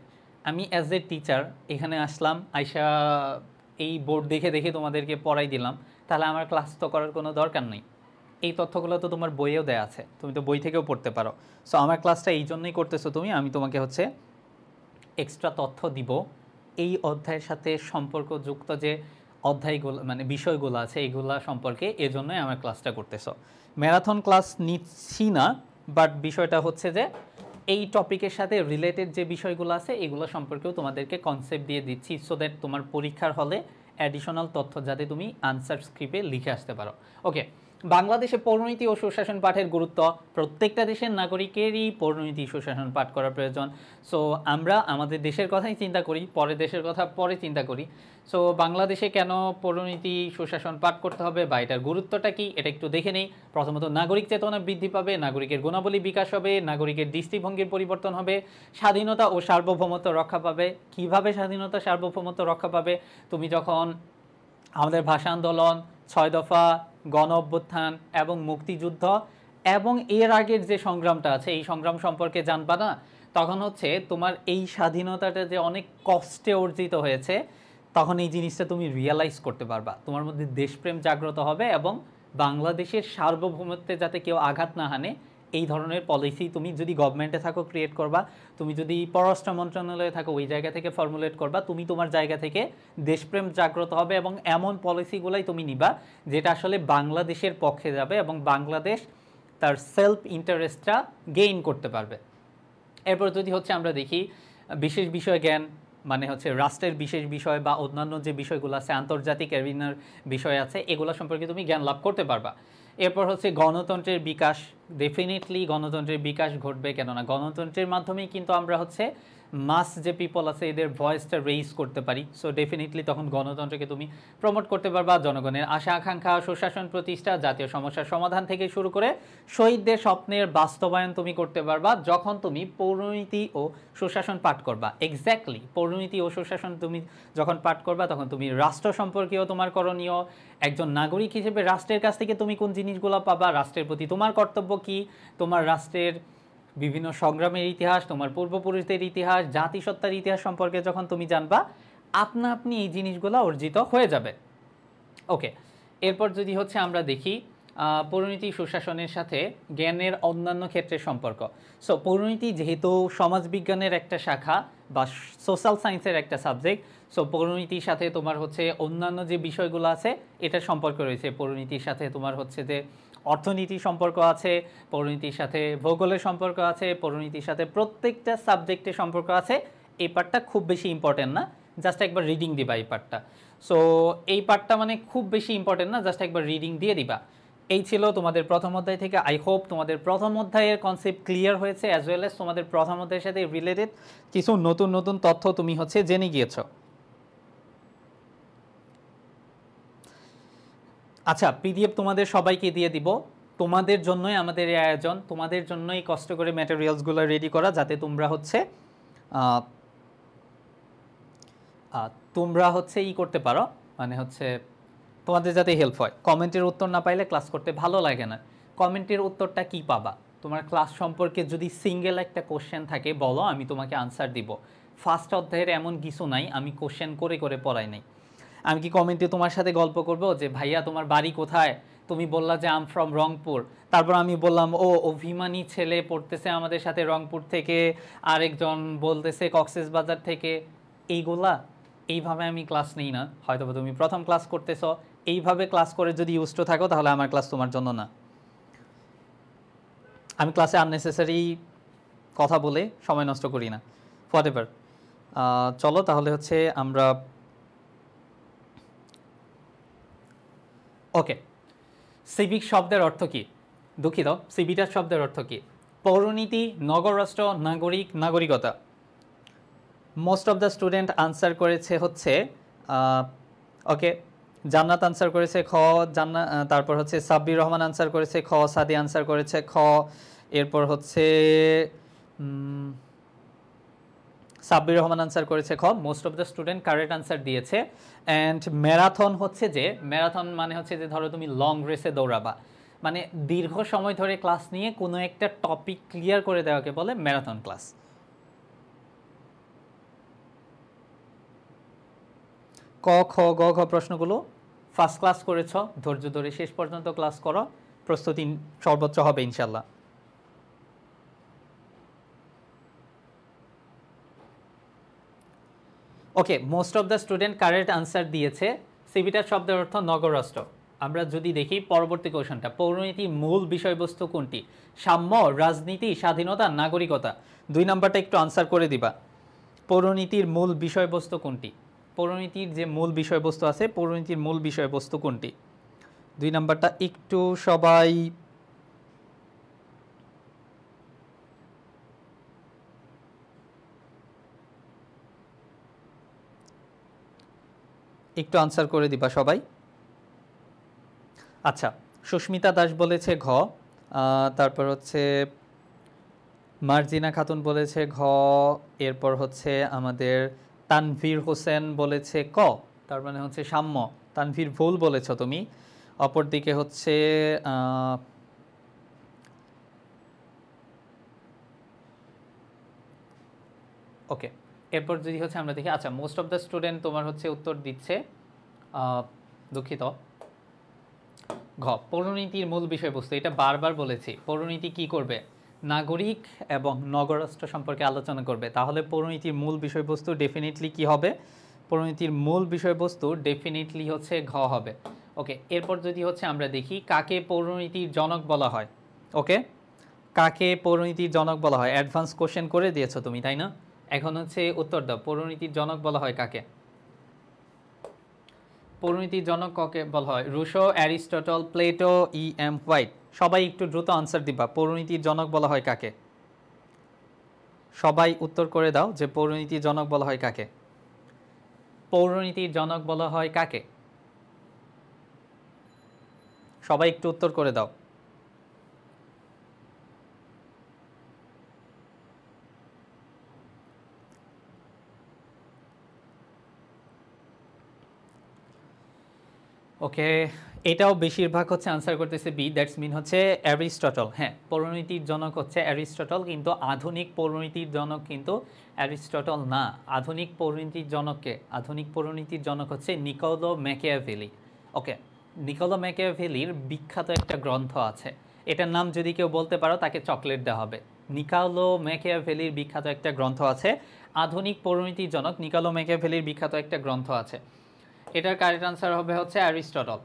আমি অ্যাজ এ টিচার এখানে আসলাম, আইসা এই বোর্ড দেখে দেখে তোমাদেরকে পড়াই দিলাম, তাহলে আমার ক্লাস তো করার কোনো দরকার নেই। এই তথ্যগুলো তো তোমার বইয়েও দেওয়া আছে, তুমি তো বই থেকেও পড়তে পারো। সো আমার ক্লাসটা এই জন্যই করতেছো তুমি, আমি তোমাকে হচ্ছে এক্সট্রা তথ্য দিব এই অধ্যায়ের সাথে সম্পর্কযুক্ত যে অধ্যায়গুলো মানে বিষয়গুলো আছে এইগুলা সম্পর্কে, এজন্যই আমার ক্লাসটা করতেছো। ম্যারাথন ক্লাস নিচ্ছি না, বাট বিষয়টা হচ্ছে যে এই টপিকের সাথে রিলেটেড যে বিষয়গুলো আছে এগুলো সম্পর্কেও তোমাদেরকে কনসেপ্ট দিয়ে দিচ্ছি, সো দ্যাট তোমার পরীক্ষার হলে অ্যাডিশনাল তথ্য যাতে তুমি আনসার স্ক্রিপ্টে লিখে আসতে পারো। ওকে, বাংলাদেশে পৌরনীতি ও সুশাসন পাঠের গুরুত্ব। প্রত্যেকটা দেশের নাগরিকেরই পৌরনীতি সুশাসন পাঠ করা প্রয়োজন। সো আমরা আমাদের দেশের কথাই চিন্তা করি, পরে দেশের কথা পরে চিন্তা করি। সো বাংলাদেশে কেন পৌরনীতি সুশাসন পাঠ করতে হবে বা এটার গুরুত্বটা কি, এটা একটু দেখে নেই। প্রথমত নাগরিক চেতনা বৃদ্ধি পাবে, নাগরিকের গুণাবলী বিকাশ হবে, নাগরিকের দৃষ্টিভঙ্গির পরিবর্তন হবে, স্বাধীনতা ও সার্বভৌমত্ব রক্ষা পাবে। কিভাবে স্বাধীনতা সার্বভৌমত্ব রক্ষা পাবে? তুমি যখন আমাদের ভাষা আন্দোলন, 6 দফা, গণ অভ্যুত্থান এবং মুক্তিযুদ্ধ এবং এর আগের যে সংগ্রামটা আছে এই সংগ্রাম সম্পর্কে জানবা না, তখন হচ্ছে তোমার এই স্বাধীনতাটা যে অনেক কষ্টে অর্জিত হয়েছে তখন এই জিনিসটা তুমি রিয়েলাইজ করতে পারবা, তোমার মধ্যে দেশপ্রেম জাগ্রত হবে এবং বাংলাদেশের সার্বভৌমত্বে যাতে কেউ আঘাত না হানে এই ধরনের পলিসি তুমি যদি গভর্নমেন্টে থাকো ক্রিয়েট করবা, তুমি যদি পররাষ্ট্র মন্ত্রণালয়ে থাকো ওই জায়গা থেকে ফর্মুলেট করবা, তুমি তোমার জায়গা থেকে দেশপ্রেম জাগ্রত হবে এবং এমন পলিসিগুলাই তুমি নিবা যেটা আসলে বাংলাদেশের পক্ষে যাবে এবং বাংলাদেশ তার সেলফ ইন্টারেস্টটা গেইন করতে পারবে। এরপর যদি হচ্ছে আমরা দেখি বিশেষ বিষয় জ্ঞান, মানে হচ্ছে রাষ্ট্রের বিশেষ বিষয় বা অন্যান্য যে বিষয়গুলো আছে আন্তর্জাতিক অ্যারিনার বিষয় আছে এগুলো সম্পর্কে তুমি জ্ঞান লাভ করতে পারবা। এরপর হচ্ছে গণতন্ত্রের বিকাশ, ডেফিনেটলি গণতন্ত্রের বিকাশ ঘটবে, কেননা গণতন্ত্রের মাধ্যমেই কিন্তু আমরা হচ্ছে মাস যে পিপল আছে এদের ভয়েসটা রেইজ করতে পারি। সো ডেফিনেটলি তখন গণতন্ত্রকে তুমি প্রমোট করতে পারবা, জনগণের আশা আকাঙ্ক্ষা সুশাসন প্রতিষ্ঠা, জাতীয় সমস্যার সমাধান থেকে শুরু করে শহীদদের স্বপ্নের বাস্তবায়ন তুমি করতে পারবা যখন তুমি পৌরনীতি ও সুশাসন পাঠ করবা। এক্স্যাক্টলি পৌরনীতি ও সুশাসন তুমি যখন পাঠ করবা তখন তুমি রাষ্ট্র সম্পর্কেও তোমার করণীয়, একজন নাগরিক হিসেবে রাষ্ট্রের কাছ থেকে তুমি কোন জিনিসগুলো পাবা, রাষ্ট্রের প্রতি তোমার কর্তব্য কি, তোমার রাষ্ট্রের বিভিন্ন সংগ্রামের ইতিহাস, তোমার পূর্বপুরুষদের ইতিহাস, জাতিসত্তার ইতিহাস সম্পর্কে যখন তুমি জানবা আপনা আপনি এই জিনিসগুলো অর্জিত হয়ে যাবে। ওকে, এরপর যদি হচ্ছে আমরা দেখি পৌরনীতি সুশাসনের সাথে জ্ঞানের অন্যান্য ক্ষেত্রের সম্পর্ক। সো পৌরনীতি যেহেতু সমাজবিজ্ঞানের একটা শাখা বা সোশ্যাল সায়েন্সের একটা সাবজেক্ট, সো পৌরনীতির সাথে তোমার হচ্ছে অন্যান্য যে বিষয়গুলো আছে এটার সম্পর্ক রয়েছে। পৌরনীতির সাথে তোমার হচ্ছে যে অর্থনীতির সম্পর্ক আছে, পৌরনীতির সাথে ভূগোলের সম্পর্ক আছে, পৌরনীতির সাথে প্রত্যেকটা সাবজেক্টের সম্পর্ক আছে। এই পার্টটা খুব বেশি ইম্পর্টেন্ট না, জাস্ট একবার রিডিং দিবা এই পার্টটা। সো এই পার্টটা মানে খুব বেশি ইম্পর্টেন্ট না, জাস্ট একবার রিডিং দিয়ে দিবা। এই ছিল তোমাদের প্রথম অধ্যায় থেকে। আই হোপ তোমাদের প্রথম অধ্যায়ের কনসেপ্ট ক্লিয়ার হয়েছে, অ্যাজ ওয়েল এস তোমাদের প্রথম অধ্যায়ের সাথে রিলেটেড কিছু নতুন নতুন তথ্য তুমি হচ্ছে জেনে গিয়েছো। আচ্ছা, পিডিএফ তোমাদের সবাইকে দিয়ে দিব, তোমাদের জন্যই আমাদের এই আয়োজন, তোমাদের জন্যই কষ্ট করে ম্যাটেরিয়ালসগুলো রেডি করা যাতে তোমরা হচ্ছে ই করতে পারো, মানে হচ্ছে তোমাদের যাতে হেল্প হয়। কমেন্টের উত্তর না পাইলে ক্লাস করতে ভালো লাগে না। কমেন্টের উত্তরটা কি পাবা? তোমার ক্লাস সম্পর্কে যদি সিঙ্গেল একটা কোশ্চেন থাকে বলো, আমি তোমাকে আনসার দিব। ফার্স্ট অধ্যায়ের এমন কিছু নাই আমি কোশ্চেন করে করে পড়াই নাই। আমি কি কমেন্টে তোমার সাথে গল্প করব যে ভাইয়া তোমার বাড়ি কোথায়, তুমি বললা যে আম ফ্রম রংপুর, তারপর আমি বললাম ও অভিমানী ছেলে পড়তেছে আমাদের সাথে রংপুর থেকে, আরেকজন বলতেছে কক্সবাজার থেকে। এইভাবে আমি ক্লাস নেই না। হয়তো তুমি প্রথম ক্লাস করতেছ, এইভাবে ক্লাস করে যদি ইউজ টু থাকো তাহলে আমার ক্লাস তোমার জন্য না। আমি ক্লাসে আননেসেসারি কথা বলে সময় নষ্ট করি না। হোয়াটএভার, চলো তাহলে হচ্ছে আমরা ওকে। সিভিক শব্দের অর্থ কি? দুঃখিত, সিভিটার শব্দের অর্থ কি? পৌরনীতি, নগররাষ্ট্র, নাগরিক, নাগরিকতা। Most of the student answer করেছে হচ্ছে ওকে, জান্নাত আনসার করেছে খ, তারপর হচ্ছে সাব্বির রহমান আনসার করেছে খ, সাদি আনসার করেছে খ, এরপর হচ্ছে সাব্বির রহমান আনসার করেছে খ। Most of the student correct answer দিয়েছে। অ্যান্ড ম্যারাথন হচ্ছে যে, ম্যারাথন মানে হচ্ছে যে ধরো তুমি লং রেসে দৌড়াবা, মানে দীর্ঘ সময় ধরে ক্লাস নিয়ে কোনো একটা টপিক ক্লিয়ার করে দেওয়াকে বলে ম্যারাথন ক্লাস। ক খ গ ঘ প্রশ্নগুলো ফার্স্ট ক্লাস করেছ, ধৈর্য ধরে শেষ পর্যন্ত ক্লাস করো, প্রস্তুতি সর্বোচ্চ হবে ইনশাল্লাহ। Okay, most of the student correct answer দিয়েছে। সিভিটার শব্দের অর্থ নগররাষ্ট্র। আমরা যদি দেখি পরবর্তী কোশ্চেনটা, পৌরনীতির মূল বিষয়বস্তু কোনটি? সাম্য, রাজনীতি, স্বাধীনতা, নাগরিকতা। 2 নাম্বারটা একটু আনসার করে দিবা। পৌরনীতির মূল বিষয়বস্তু কোনটি? পৌরনীতির যে মূল বিষয়বস্তু আছে, পৌরনীতির মূল বিষয়বস্তু কোনটি? 2 নাম্বারটা একটু সবাই একটু আনসার করে দিবা সবাই। আচ্ছা, সুস্মিতা দাস বলেছে ঘ, তারপর হচ্ছে মার্জিনা খাতুন বলেছে ঘ, এরপর হচ্ছে আমাদের তানভীর হোসেন বলেছে ক, তার মানে হচ্ছে সাম্য। তানভীর ভুল বলেছ তুমি। অপরদিকে হচ্ছে ওকে, এরপর যদি হচ্ছে আমরা দেখি, আচ্ছা মোস্ট অফ দ্য স্টুডেন্ট তোমার হচ্ছে উত্তর দিচ্ছে দুঃখিত ঘ, পৌরনীতির মূল বিষয়বস্তু। এটা বারবার বলেছি, পৌরনীতি কি করবে, নাগরিক এবং নগররাষ্ট্র সম্পর্কে আলোচনা করবে। তাহলে পৌরনীতির মূল বিষয়বস্তু ডেফিনেটলি কি হবে, পৌরনীতির মূল বিষয়বস্তু ডেফিনেটলি হচ্ছে ঘ হবে। ওকে, এরপর যদি হচ্ছে আমরা দেখি কাকে পৌরনীতির জনক বলা হয়। ওকে, কাকে পৌরনীতির জনক বলা হয়, অ্যাডভান্স কোশ্চেন করে দিয়েছো তুমি, তাই না? এখন হচ্ছে উত্তর দাও, পৌরনীতির জনক বলা হয় কাকে? পৌরনীতির জনক কাকে বলা হয়? Rousseau, Aristotle, Plato, E.M. White. সবাই একটু দ্রুত আনসার দিবা, পৌরনীতির জনক বলা হয় কাকে? সবাই উত্তর করে দাও যে পৌরনীতির জনক বলা হয় কাকে, পৌরনীতির জনক বলা হয় কাকে? সবাই একটু উত্তর করে দাও। ওকে, এটাও বেশিরভাগ হচ্ছে আনসার করতেছে বি, দ্যাটস মিন হচ্ছে অ্যারিস্টটল। হ্যাঁ, পৌরনীতির জনক হচ্ছে অ্যারিস্টটল, কিন্তু আধুনিক পৌরনীতির জনক কিন্তু অ্যারিস্টটল না। আধুনিক পৌরনীতির জনককে, আধুনিক পৌরনীতির জনক হচ্ছে নিকোলো ম্যাকিয়াভেলি। ওকে, নিকোলো ম্যাকিয়াভেলির বিখ্যাত একটা গ্রন্থ আছে, এটার নাম যদি কেউ বলতে পারো তাকে চকলেট দেওয়া হবে। নিকোলো ম্যাকিয়াভেলির বিখ্যাত একটা গ্রন্থ আছে, আধুনিক পৌরনীতির জনক নিকোলো ম্যাকিয়াভেলির বিখ্যাত একটা গ্রন্থ আছে। এটার কারেক্ট আনসার হবে হচ্ছে অ্যারিস্টটল।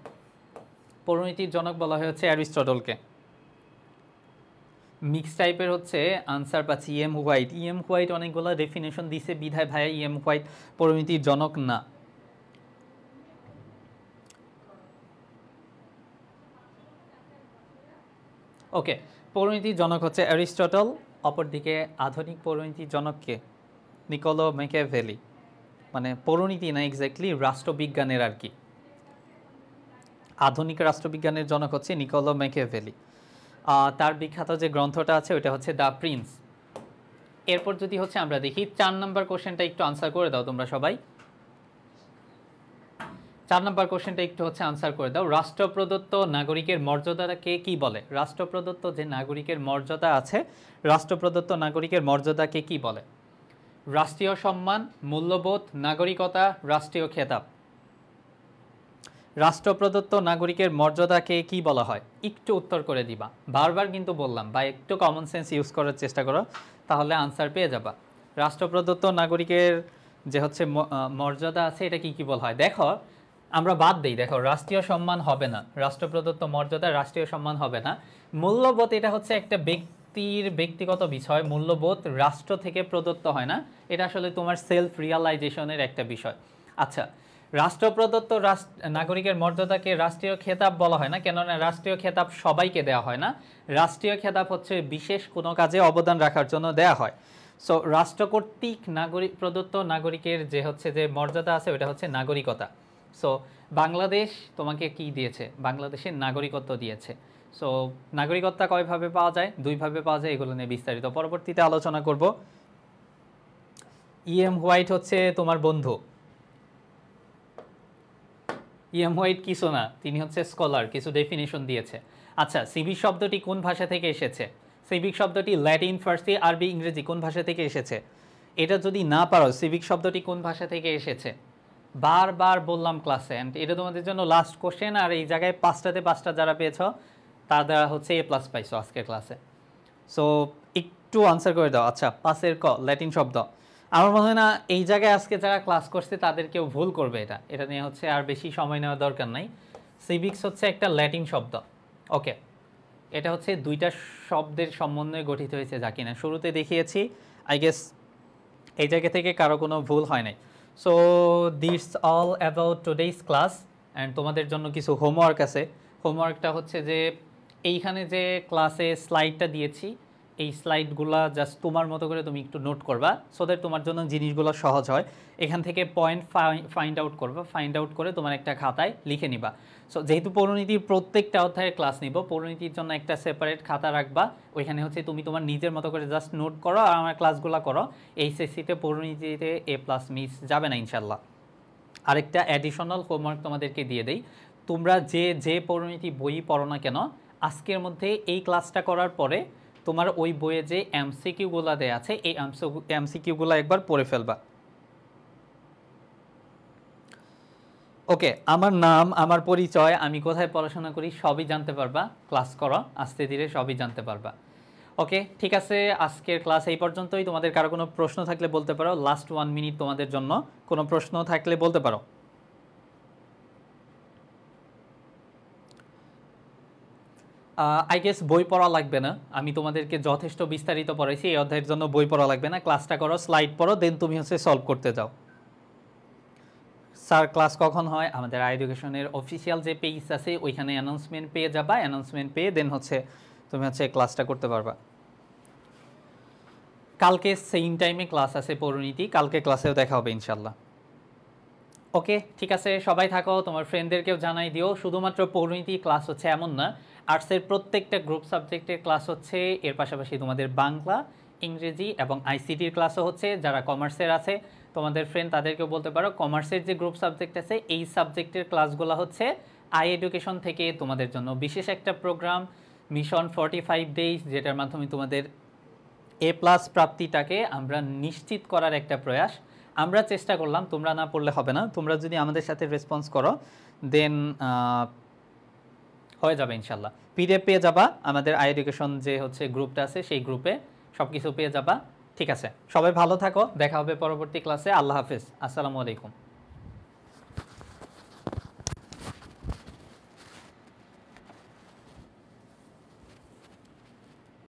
পৌরনীতির জনক বলা হয় হচ্ছে অ্যারিস্টটলকে। মিক্স টাইপের হচ্ছে আনসার পাচ্ছি E.M. হোয়াইট। E.M. হোয়াইট অনেকগুলো ডেফিনেশন দিছে, বিধায় ভাইয়া E.M. হোয়াইট পৌরনীতির জনক না। ওকে, পৌরনীতির জনক হচ্ছে অ্যারিস্টটল, অপরদিকে আধুনিক পৌরনীতির জনককে নিকোলো ম্যাকিয়াভেলি। মানে পৌরনীতি না, এক্স্যাক্টলি রাষ্ট্রবিজ্ঞানের আর কি, আধুনিক রাষ্ট্রবিজ্ঞানের জনক হচ্ছে নিকোলো ম্যাকিয়াভেলি। তার বিখ্যাত যে গ্রন্থটা আছে ওটা হচ্ছে দ্য প্রিন্স। এরপর যদি হচ্ছে আমরা দেখি 4 নম্বর কোশ্চেনটা একটু আনসার করে দাও তোমরা সবাই। 4 নম্বর কোশ্চেনটা একটু হচ্ছে আনসার করে দাও, রাষ্ট্র প্রদত্ত নাগরিকের মর্যাদাকে কি বলে? রাষ্ট্র প্রদত্ত যে নাগরিকের মর্যাদা আছে, রাষ্ট্র প্রদত্ত নাগরিকের মর্যাদাকে কি বলে? রাষ্ট্রীয় সম্মান, মূল্যবোধ, নাগরিকতা, রাষ্ট্রীয় খেতাব। রাষ্ট্র প্রদত্ত নাগরিকের মর্যাদাকে কি বলা হয়? একটু উত্তর করে দিবা, বারবার কিন্তু বললাম, বা একটু কমন সেন্স ইউজ করার চেষ্টা করো, তাহলে আনসার পেয়ে যাবা। রাষ্ট্র প্রদত্ত নাগরিকের যে হচ্ছে মর্যাদা আছে, এটা কি কি বলা হয়? দেখো আমরা বাদ দেই, দেখো রাষ্ট্রীয় সম্মান হবে না, রাষ্ট্র প্রদত্ত মর্যাদা রাষ্ট্রীয় সম্মান হবে না। মূল্যবোধ এটা হচ্ছে একটা ব্যক্তির ব্যক্তিগত বিষয়, মূল্যবোধ রাষ্ট্র থেকে প্রদত্ত হয় না, এটা আসলে তোমার সেলফ রিয়ালাইজেশনের একটা বিষয়। আচ্ছা, রাষ্ট্র প্রদত্ত নাগরিকের মর্যাদাকে রাষ্ট্রীয় খেতাব বলা হয় না, কেননা রাষ্ট্রীয় খেতাব সবাইকে দেওয়া হয় না, রাষ্ট্রীয় খেতাব হচ্ছে বিশেষ কোনো কাজে অবদান রাখার জন্য দেয়া হয়। সো রাষ্ট্র কর্তৃক নাগরিক প্রদত্ত নাগরিকের যে হচ্ছে যে মর্যাদা আছে ওটা হচ্ছে নাগরিকতা। সো বাংলাদেশ তোমাকে কি দিয়েছে? বাংলাদেশের নাগরিকত্ব দিয়েছে। সো নাগরিকত্ব কয়ভাবে পাওয়া যায়? 2 ভাবে পাওয়া যায়, এগুলো নিয়ে বিস্তারিত পরবর্তীতে আলোচনা করব। E.M. হোয়াইট হচ্ছে তোমার বন্ধু। E.M. হোয়াইট কিছু না, তিনি হচ্ছে স্কলার, কিছু ডেফিনেশন দিয়েছে। আচ্ছা, সিভিক শব্দটি কোন ভাষা থেকে এসেছে? সিভিক শব্দটি ল্যাটিন, ফার্সি, আরবি, ইংরেজি কোন ভাষা থেকে এসেছে? এটা যদি না পারো সিভিক শব্দটি কোন ভাষা থেকে এসেছে, বারবার বললাম ক্লাসে, অ্যান্ড এটা তোমাদের জন্য লাস্ট কোশ্চেন। আর এই জায়গায় 5টাতে 5টা যারা পেয়েছ তারা হচ্ছে A+ পাইছো আজকের ক্লাসে। সো একটু আনসার করে দাও। আচ্ছা, 5-এর ক, ল্যাটিন শব্দ। আমার মনে হয় না এই জায়গায় আজকে যারা ক্লাস করছে তাদের কেউ ভুল করবে, এটা নিয়ে হচ্ছে আর বেশি সময় নেওয়ার দরকার নাই। সিভিক্স হচ্ছে একটা ল্যাটিন শব্দ। ওকে, এটা হচ্ছে 2টা শব্দের সমন্বয়ে গঠিত হয়েছে, যা কিনা শুরুতে দেখিয়েছি। আই গেস এই জায়গা থেকে কারো কোনো ভুল হয় নাই। So this all about today's class, and তোমাদের জন্য কিছু হোমওয়ার্ক আছে। হোমওয়ার্কটা হচ্ছে যে এইখানে যে ক্লাসে স্লাইডটা দিয়েছি, এই স্লাইডগুলো জাস্ট তোমার মতো করে তুমি একটু নোট করবা, সো দ্যাট তোমার জন্য জিনিসগুলো সহজ হয়। এখান থেকে পয়েন্ট ফাইন্ড আউট করবা, ফাইন্ড আউট করে তোমার একটা খাতায় লিখে নিবা। সো যেহেতু পৌরনীতির প্রত্যেকটা অধ্যায়ের ক্লাস নিব, পৌরনীতির জন্য একটা সেপারেট খাতা রাখবা, ওইখানে হচ্ছে তুমি তোমার নিজের মতো করে জাস্ট নোট করো আর আমার ক্লাসগুলো করো। এইচএসসিতে পৌরনীতিতে A+ মিস যাবে না ইনশাল্লাহ। আরেকটা অ্যাডিশনাল হোমওয়ার্ক তোমাদেরকে দিয়ে দেই, তোমরা যে পৌরনীতি বই পড়ো না কেন, আজকের মধ্যে এই ক্লাসটা করার পরে তোমার ওই বইয়ে যে MCQগুলো দেওয়া আছে, এই MCQগুলো একবার পড়ে ফেলবা। ওকে, আমার নাম, আমার পরিচয়, আমি কোথায় পড়াশোনা করি সবই জানতে পারবা। ক্লাস করো, আস্তে ধীরে সবই জানতে পারবা। ওকে, ঠিক আছে, আজকের ক্লাস এই পর্যন্তই। তোমাদের কারো কোনো প্রশ্ন থাকলে বলতে পারো। লাস্ট 1 মিনিট তোমাদের জন্য, কোনো প্রশ্ন থাকলে বলতে পারো। আই গেস বই পড়া লাগবে না, আমি তোমাদেরকে যথেষ্ট বিস্তারিত পড়াইছি। এই অধ্যায়ের জন্য বই পড়া লাগবে না, ক্লাসটা করো, স্লাইড পড়ো, দেন তুমি সলভ করতে যাও। স্যার ক্লাস কখন হয়? আমাদের এডুকেশনের অফিসিয়াল যে পেজ আছে ওইখানে অ্যানাউন্সমেন্ট পেয়ে যাবা, অ্যানাউন্সমেন্ট পেয়ে দেন তুমি ক্লাসটা করতে পারবা। কালকে সেম টাইমে ক্লাস আছে পৌরনীতি, কালকে ক্লাসেও দেখা হবে ইনশাল্লাহ। ওকে, ঠিক আছে, সবাই থাকো, তোমার ফ্রেন্ডদেরকেও জানাই দিও। শুধুমাত্র পৌরনীতি ক্লাস হচ্ছে এমন না, আর্টসের প্রত্যেকটা গ্রুপ সাবজেক্টের ক্লাস হচ্ছে। এর পাশাপাশি তোমাদের বাংলা, ইংরেজি এবং আইসিটির ক্লাসও হচ্ছে। যারা কমার্সের আছে তোমাদের ফ্রেন্ড, তাদেরকেও বলতে পারো কমার্সের যে গ্রুপ সাবজেক্ট আছে এই সাবজেক্টের ক্লাসগুলো হচ্ছে আই এডুকেশন থেকে তোমাদের জন্য বিশেষ একটা প্রোগ্রাম, মিশন 45 ডেজ, যেটার মাধ্যমে তোমাদের A+ প্রাপ্তিটাকে আমরা নিশ্চিত করার একটা প্রয়াস আমরা চেষ্টা করলাম। তোমরা না পড়লে হবে না, তোমরা যদি আমাদের সাথে রেসপন্স করো দেন হয়ে যাবে ইনশাল্লাহ। পিডিএফ পেয়ে যাবা, আমাদের আই এডুকেশন যে গ্রুপটা আছে সেই গ্রুপে সব কিছু পেয়ে যাবা। ঠিক আছে, সবাই ভালো থাকো, দেখা হবে পরবর্তী ক্লাসে। আল্লাহ হাফেজ, আসসালামু আলাইকুম।